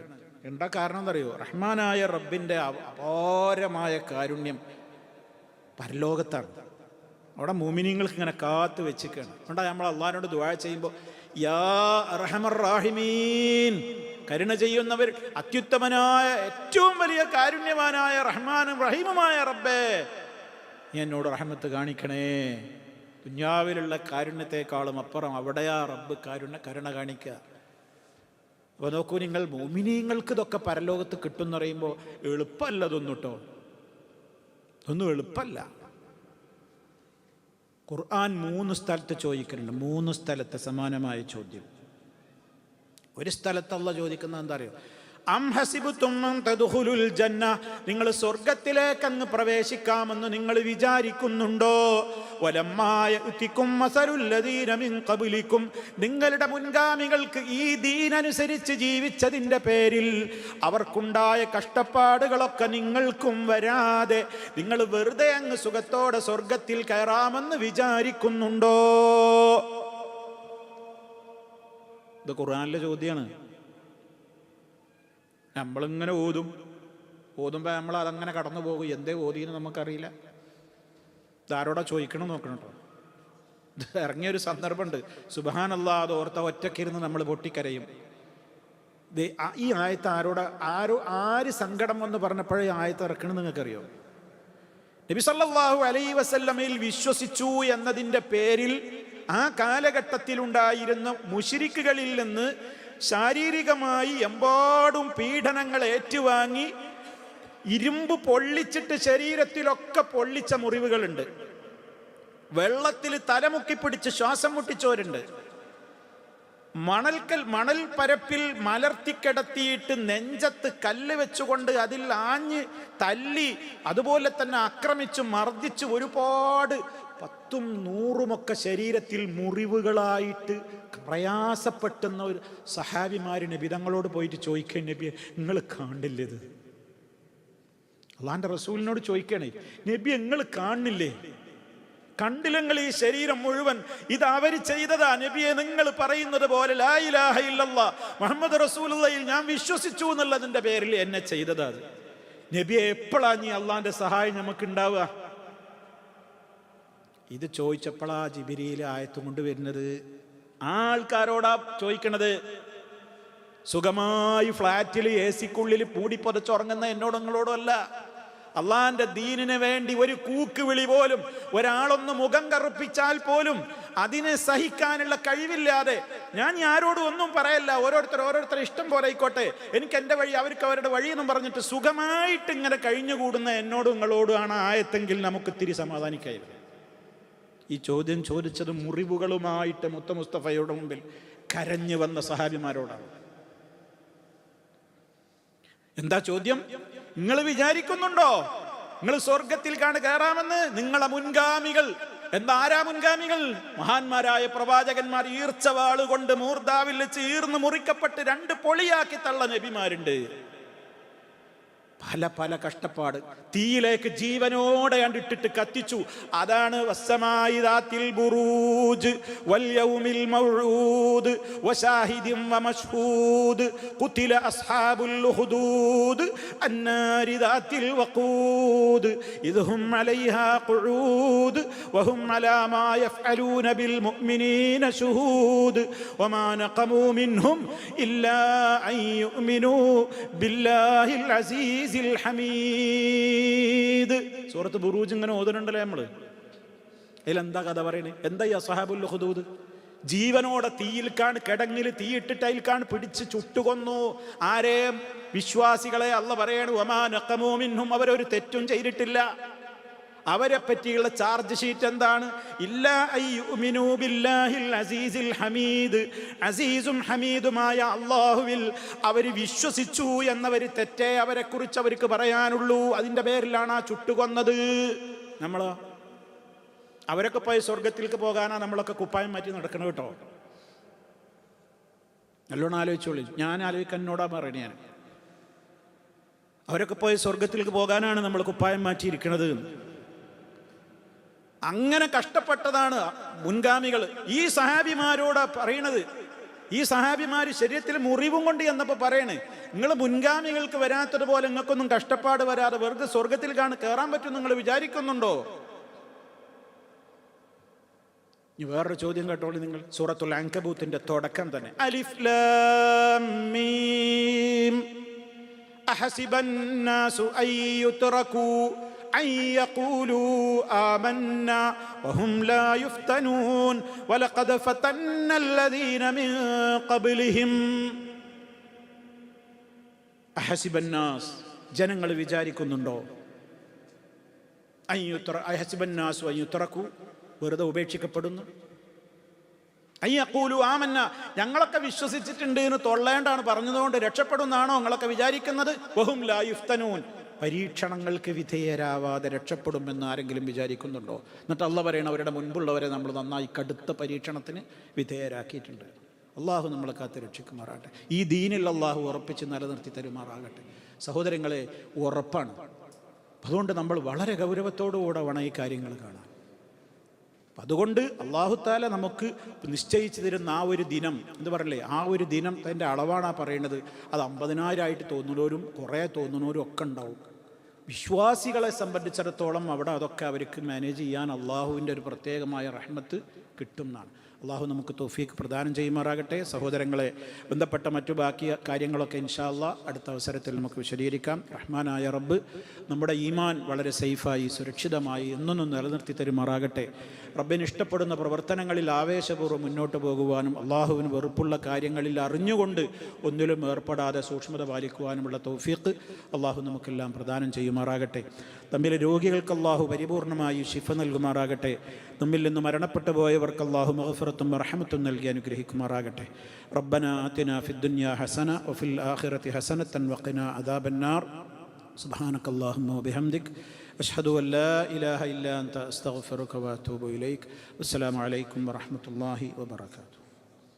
എന്താ കാരണം എന്നറിയോ? റഹ്മാനായ റബ്ബിൻ്റെ അപാരമായ കാരുണ്യം പരലോകത്താണ്. അവിടെ മുഅ്മിനീങ്ങൾക്ക് ഇങ്ങനെ കാത്തു വെച്ചിരിക്കുകയാണ്. അതുകൊണ്ട് നമ്മൾ അള്ളാഹിനോട് ദുആ ചെയ്യുമ്പോൾ യാ അർഹമർ റാഹിമീൻ, കരുണ ചെയ്യുന്നവർ, അത്യുത്തമനായ ഏറ്റവും വലിയ കാരുണ്യവാനായ റഹ്മാനും റഹീമുമായ റബ്ബേ, നീ എന്നോട് റഹ്മത്ത് കാണിക്കണേ. ദുനിയാവിലുള്ള കാരുണ്യത്തെക്കാളും അപ്പുറം അവിടെയാ റബ്ബ് കരുണ കാണിക്കുക. അപ്പോൾ നോക്കൂ നിങ്ങൾ, മുഅ്മിനീങ്ങൾക്ക് ഇതൊക്കെ പരലോകത്ത് കിട്ടുമെന്ന് പറയുമ്പോൾ എളുപ്പമല്ല ഇതൊന്നും കേട്ടോ. ഒന്നും എളുപ്പമല്ല. ഖുർആൻ 3 സ്ഥലത്ത് ചോദിക്കുന്നുണ്ട്, 3 സ്ഥലത്ത് സമാനമായ ചോദ്യം. ഒരു സ്ഥലത്ത് അല്ലാഹ് ചോദിക്കുന്നത് എന്താ അറിയോ? അം ഹസിബുതും അൻ തദ്ഖുലുൽ ജന്ന, നിങ്ങൾ സ്വർഗ്ഗത്തിലേക്ക് അങ്ങ് പ്രവേശിക്കാമെന്ന് നിങ്ങൾ വിചാരിക്കുന്നുണ്ടോ? വലമ്മാ യഅതികും മസലുൽ ലദീന മിൻ ഖബ്ലികും, നിങ്ങളുടെ മുൻഗാമികൾക്ക് ഈ ദീൻ അനുസരിച്ച് ജീവിച്ചതിൻ്റെ പേരിൽ അവർക്കുണ്ടായ കഷ്ടപ്പാടുകളൊക്കെ നിങ്ങൾക്കും വരാതെ നിങ്ങൾ വെറുതെ അങ്ങ് സുഖത്തോടെ സ്വർഗ്ഗത്തിൽ കയറാമെന്ന് വിചാരിക്കുന്നുണ്ടോ? ഇത് ഖുർആനിലെ ചോദ്യമാണ്. നമ്മളിങ്ങനെ ഓതുമ്പോൾ നമ്മൾ അതങ്ങനെ കടന്നു പോകും. എന്തേ ഓതിയെന്ന് നമുക്കറിയില്ല. ഇതാരോടാ ചോദിക്കണം നോക്കണം കേട്ടോ. ഇത് ഇറങ്ങിയൊരു സന്ദർഭമുണ്ട്, സുബ്ഹാനല്ലാഹ്, അത് ഓർത്ത ഒറ്റക്കിരുന്ന് നമ്മൾ പൊട്ടിക്കരയും. ഈ ആയത്ത് ആര് സങ്കടം എന്ന് പറഞ്ഞപ്പോഴേ ആയത്ത് ഇറക്കണം നിങ്ങൾക്കറിയോ? നബി സല്ലല്ലാഹു അലൈഹി വസല്ലമയിൽ വിശ്വസിച്ചു എന്നതിൻ്റെ പേരിൽ ആ കാലഘട്ടത്തിലുണ്ടായിരുന്ന മുശ്രിക്കുകളിൽ നിന്ന് ശാരീരികമായി എമ്പാടും പീഡനങ്ങൾ ഏറ്റുവാങ്ങി ഇരുമ്പ് പൊള്ളിച്ചിട്ട് ശരീരത്തിലൊക്കെ പൊള്ളിച്ച മുറിവുകളുണ്ട്. വെള്ളത്തിൽ തലമുക്കി പിടിച്ച് ശ്വാസം മുട്ടിച്ചവരുണ്ട്. മണൽ പരപ്പിൽ മലർത്തിക്കിടത്തിയിട്ട് നെഞ്ചത്ത് കല്ല് വെച്ചുകൊണ്ട് അതിൽ ആഞ്ഞ് തല്ലി അതുപോലെ തന്നെ ആക്രമിച്ചു മർദ്ദിച്ച് ഒരുപാട് 10ഉം 100ഉമൊക്കെ ശരീരത്തിൽ മുറിവുകളായിട്ട് പ്രയാസപ്പെട്ടുന്ന ഒരു സഹാബിമാര് നബി തങ്ങളോട് പോയിട്ട് ചോദിക്കേ, നബിയെ നിങ്ങൾ കാണില്ലേ? ഇത് അള്ളാന്റെ റസൂലിനോട് ചോദിക്കണേ, നബി നിങ്ങൾ കാണില്ലേ? കണ്ടില്ലെങ്കിൽ ഈ ശരീരം മുഴുവൻ ഇത് അവർ ചെയ്തതാ നബിയെ, നിങ്ങൾ പറയുന്നത് പോലെ ലാ ഇലാഹ ഇല്ലല്ലാഹ് മുഹമ്മദ് റസൂലുള്ളാഹിൽ ഞാൻ വിശ്വസിച്ചു എന്നുള്ളതിന്റെ പേരിൽ എന്നെ ചെയ്തതാ. അത് നബിയെ എപ്പോഴാ നീ അള്ളാന്റെ സഹായം നമുക്ക് ഉണ്ടാവുക? ഇത് ചോദിച്ചപ്പോഴാ ജിബ്രീൽ ആയത്ത് കൊണ്ടുവരുന്നത്. ആൾക്കാരോടാ ചോദിക്കണത്. സുഖമായി ഫ്ലാറ്റിൽ AC-ക്കുള്ളിൽ പൂടിപ്പൊതച്ചുറങ്ങുന്ന എന്നോടും നിങ്ങളോടും അല്ല. അള്ളാന്റെ ദീനിന് വേണ്ടി ഒരു കൂക്ക് വിളി പോലും, ഒരാളൊന്ന് മുഖം കറുപ്പിച്ചാൽ പോലും അതിനെ സഹിക്കാനുള്ള കഴിവില്ലാതെ ഞാൻ ആരോടും ഒന്നും പറയല്ല, ഓരോരുത്തർ ഇഷ്ടം പോലെ ആയിക്കോട്ടെ, എനിക്ക് എൻ്റെ വഴി, അവർക്ക് അവരുടെ വഴി എന്നും പറഞ്ഞിട്ട് സുഖമായിട്ട് ഇങ്ങനെ കഴിഞ്ഞുകൂടുന്ന എന്നോടും നിങ്ങളോടും ആണ് ആയത്തെങ്കിൽ നമുക്ക് ഇത്തിരി സമാധാനിക്കായിരുന്നു. ഈ ചോദ്യം ചോദിച്ചത് മുറിവുകളുമായിട്ട് മുത്ത മുസ്തഫയുടെ മുമ്പിൽ കരഞ്ഞു വന്ന സഹാബിമാരോടാണ്. എന്താ ചോദ്യം? നിങ്ങൾ വിചാരിക്കുന്നുണ്ടോ നിങ്ങൾ സ്വർഗത്തിൽ കയറാമെന്ന്? നിങ്ങളെ മുൻഗാമികൾ, ആരാ മുൻഗാമികൾ? മഹാന്മാരായ പ്രവാചകന്മാർ ഈർച്ചവാള് കൊണ്ട് മൂർദാവിൽ വെച്ച് ഈർന്ന് മുറിക്കപ്പെട്ട് 2 പൊളിയാക്കി തള്ള നബിമാരുണ്ട്. പല കഷ്ടപ്പാട്, തീയിലേക്ക് ജീവനോടെ കണ്ടിട്ടിട്ട് കത്തിച്ചു. അതാണ് വസ്സമായി ദാത്തിൽ ബുറൂജ് വൽ യൗമിൽ മൗഊദ് വശാഹിദിൻ വമശ്ഹൂദ് ഖുതില അസ്ഹാബുൽ ഉഖ്ദൂദ് അന്നാരി ദാത്തിൽ വഖൂദ് ഇദ്ഹും അലൈഹാ ഖുഊദ് വഹും അലാ മാ യഫ്അലൂന ബിൽ മുഅ്മിനീന ശുഹൂദ് വമാ നഖമൂ മിൻഹും ഇല്ലാ അൻ യുഅ്മിനൂ ബില്ലാഹിൽ അസീസ് ഹമീദ്. സൂറത്ത് ബുറൂജ് ഇങ്ങനെ ഓതുന്നുണ്ടല്ലോ നമ്മള്. അതിലെന്താ കഥ പറയണേ? എന്താ ഈ അസ്ഹാബുൽ ഉഖ്ദൂദ്? ജീവനോടെ കിടങ്ങിൽ തീയിട്ടിട്ട് അതിൽക്കാണ് പിടിച്ച് ചുട്ടുകൊന്നു. ആരെയും? വിശ്വാസികളെ. അള്ള പറയണു വമാ നഖമൂ മിൻഹും, അവരൊരു തെറ്റും ചെയ്തിട്ടില്ല. അവരെ പറ്റിയുള്ള ചാർജ് ഷീറ്റ് എന്താണ്? ഇല്ലാ അയ്യുമിനൂ ബില്ലാഹിൽ അസീസിൽ ഹമീദ്, അസീസും ഹമീദുമായ അള്ളാഹുവിൽ അവർ വിശ്വസിച്ചു എന്നവർ തെറ്റേ അവരെ കുറിച്ച് അവർക്ക് പറയാനുള്ളൂ. അതിൻ്റെ പേരിലാണ് ആ ചുട്ടുകൊന്നത്. നമ്മളോ? അവരൊക്കെ പോയി സ്വർഗത്തിലേക്ക് പോകാനാ നമ്മളൊക്കെ കുപ്പായം മാറ്റി നടക്കണം കേട്ടോ. നല്ലോണം ആലോചിച്ചോളൂ. ഞാൻ ആലോചിക്കാൻ എന്നോടാ പറയണേ. ഞാൻ അവരൊക്കെ പോയി സ്വർഗത്തിലേക്ക് പോകാനാണ് നമ്മൾ കുപ്പായം മാറ്റിയിരിക്കുന്നത്. അങ്ങനെ കഷ്ടപ്പെട്ടതാണ് മുൻഗാമികൾ. ഈ സഹാബിമാരോടാ പറയണത്. ഈ സഹാബിമാര് ശരീരത്തിൽ മുറിവും കൊണ്ട് എന്നപ്പോൾ പറയണേ, നിങ്ങൾ മുൻഗാമികൾക്ക് വരാത്തതുപോലെ നിങ്ങൾക്കൊന്നും കഷ്ടപ്പാട് വരാതെ വെറുതെ സ്വർഗത്തിൽ കയറാൻ പറ്റും നിങ്ങൾ വിചാരിക്കുന്നുണ്ടോ? വേറൊരു ചോദ്യം കേട്ടോളൂ നിങ്ങൾ. സൂറത്തുൽ അൻകബൂത്തിന്റെ തുടക്കം തന്നെ അലിഫ് ലാം മീം അഹസിബന്നാസു അയ്യുത്രകൂ أن يقولوا آمنا وهم لا يفتنون ولقد فتنا الذين من قبلهم أحسب الناس ജനങ്ങൾ വിചാരിക്കുന്നുണ്ടോ? അയ്യുത്ര അഹസിബ الناس അയ്യുത്രകൂ, വെറുതെ ഉപേക്ഷിക്കപ്പെടുന്നു. അയ്യഖൂലു ആമന്ന, ഞങ്ങളൊക്കെ വിശ്വസിച്ചിട്ടുണ്ട് എന്ന് തൊള്ളേണ്ടാണ് പറഞ്ഞതുകൊണ്ട് രക്ഷപ്പെടുന്നാണോ നിങ്ങളൊക്കെ വിചാരിക്കുന്നത്? വഹും ലാ യുഫ്തനൂൻ, പരീക്ഷണങ്ങൾക്ക് വിധേയരാവാതെ രക്ഷപ്പെടുമെന്ന് ആരെങ്കിലും വിചാരിക്കുന്നുണ്ടോ? എന്നിട്ട് അള്ളാഹ് പറയണം അവരുടെ മുൻപുള്ളവരെ നമ്മൾ നന്നായി കടുത്ത പരീക്ഷണത്തിന് വിധേയരാക്കിയിട്ടുണ്ട്. അള്ളാഹു നമ്മളെ കാത്ത് രക്ഷിക്കുമാറാകട്ടെ. ഈ ദീനിൽ അള്ളാഹു ഉറപ്പിച്ച് നിലനിർത്തി തരുമാറാകട്ടെ. സഹോദരങ്ങളെ, ഉറപ്പാണ്. അതുകൊണ്ട് നമ്മൾ വളരെ ഗൗരവത്തോടുകൂടെ വേണം ഈ കാര്യങ്ങൾ കാണാൻ. അതുകൊണ്ട് അള്ളാഹു താല നമുക്ക് നിശ്ചയിച്ചു തരുന്ന ആ ഒരു ദിനം എന്ന് പറയല്ലേ, ആ ഒരു ദിനം അതിൻ്റെ അളവാണ് പറയുന്നത്. അത് 50,000 തോന്നുന്നവരും കുറേ തോന്നുന്നവരും ഒക്കെ ഉണ്ടാവും. വിശ്വാസികളെ സംബന്ധിച്ചിടത്തോളം അവിടെ അതൊക്കെ അവർക്ക് മാനേജ് ചെയ്യാൻ അള്ളാഹുവിൻ്റെ ഒരു പ്രത്യേകമായ റഹ്മത്ത് കിട്ടും എന്നാണ്. അള്ളാഹു നമുക്ക് തൗഫീഖ് പ്രദാനം ചെയ്യുമാറാകട്ടെ. സഹോദരങ്ങളെ, ബന്ധപ്പെട്ട മറ്റു ബാക്കി കാര്യങ്ങളൊക്കെ ഇൻഷാ അള്ളാഹ് അടുത്ത അവസരത്തിൽ നമുക്ക് വിശദീകരിക്കാം. റഹ്മാനായ റബ്ബ് നമ്മുടെ ഈമാൻ വളരെ സേഫായി സുരക്ഷിതമായി എന്നൊന്നും നിലനിർത്തി തരുമാറാകട്ടെ. റബ്ബിന് ഇഷ്ടപ്പെടുന്ന പ്രവർത്തനങ്ങളിൽ ആവേശപൂർവ്വം മുന്നോട്ട് പോകുവാനും അള്ളാഹുവിന് വെറുപ്പുള്ള കാര്യങ്ങളിൽ അറിഞ്ഞുകൊണ്ട് ഒന്നിലും ഏർപ്പെടാതെ സൂക്ഷ്മത പാലിക്കുവാനുമുള്ള തൗഫീഖ് അള്ളാഹു നമുക്കെല്ലാം പ്രദാനം ചെയ്യുമാറാകട്ടെ. തമ്മിലെ രോഗികൾക്ക് അള്ളാഹു പരിപൂർണമായി ശിഫ നൽകുമാറാകട്ടെ. നമ്മിൽ നിന്ന് മരണപ്പെട്ടു പോയവർക്ക് അള്ളാഹു മഗ്ഫിറത്തും റഹ്മത്തും നൽകി അനുഗ്രഹിക്കുമാറാകട്ടെ. റബ്ബനാ ആതിനാ ഫിദ്ദുനിയാ ഹസന വഫിൽ ആഖിറതി ഹസനതൻ വഖിനാ അദാബന്നാർ. സുബ്ഹാനകല്ലാഹുമ്മ വബിഹംദിക് അഷ്ഹദു അൻ ലാ ഇലാഹ ഇല്ലാ അൻത അസ്തഗ്ഫിറുക വഅതൂബു ഇലൈക്. അസ്സലാമു അലൈക്കും വറഹ്മത്തുള്ളാഹി വബറകാതുഹു.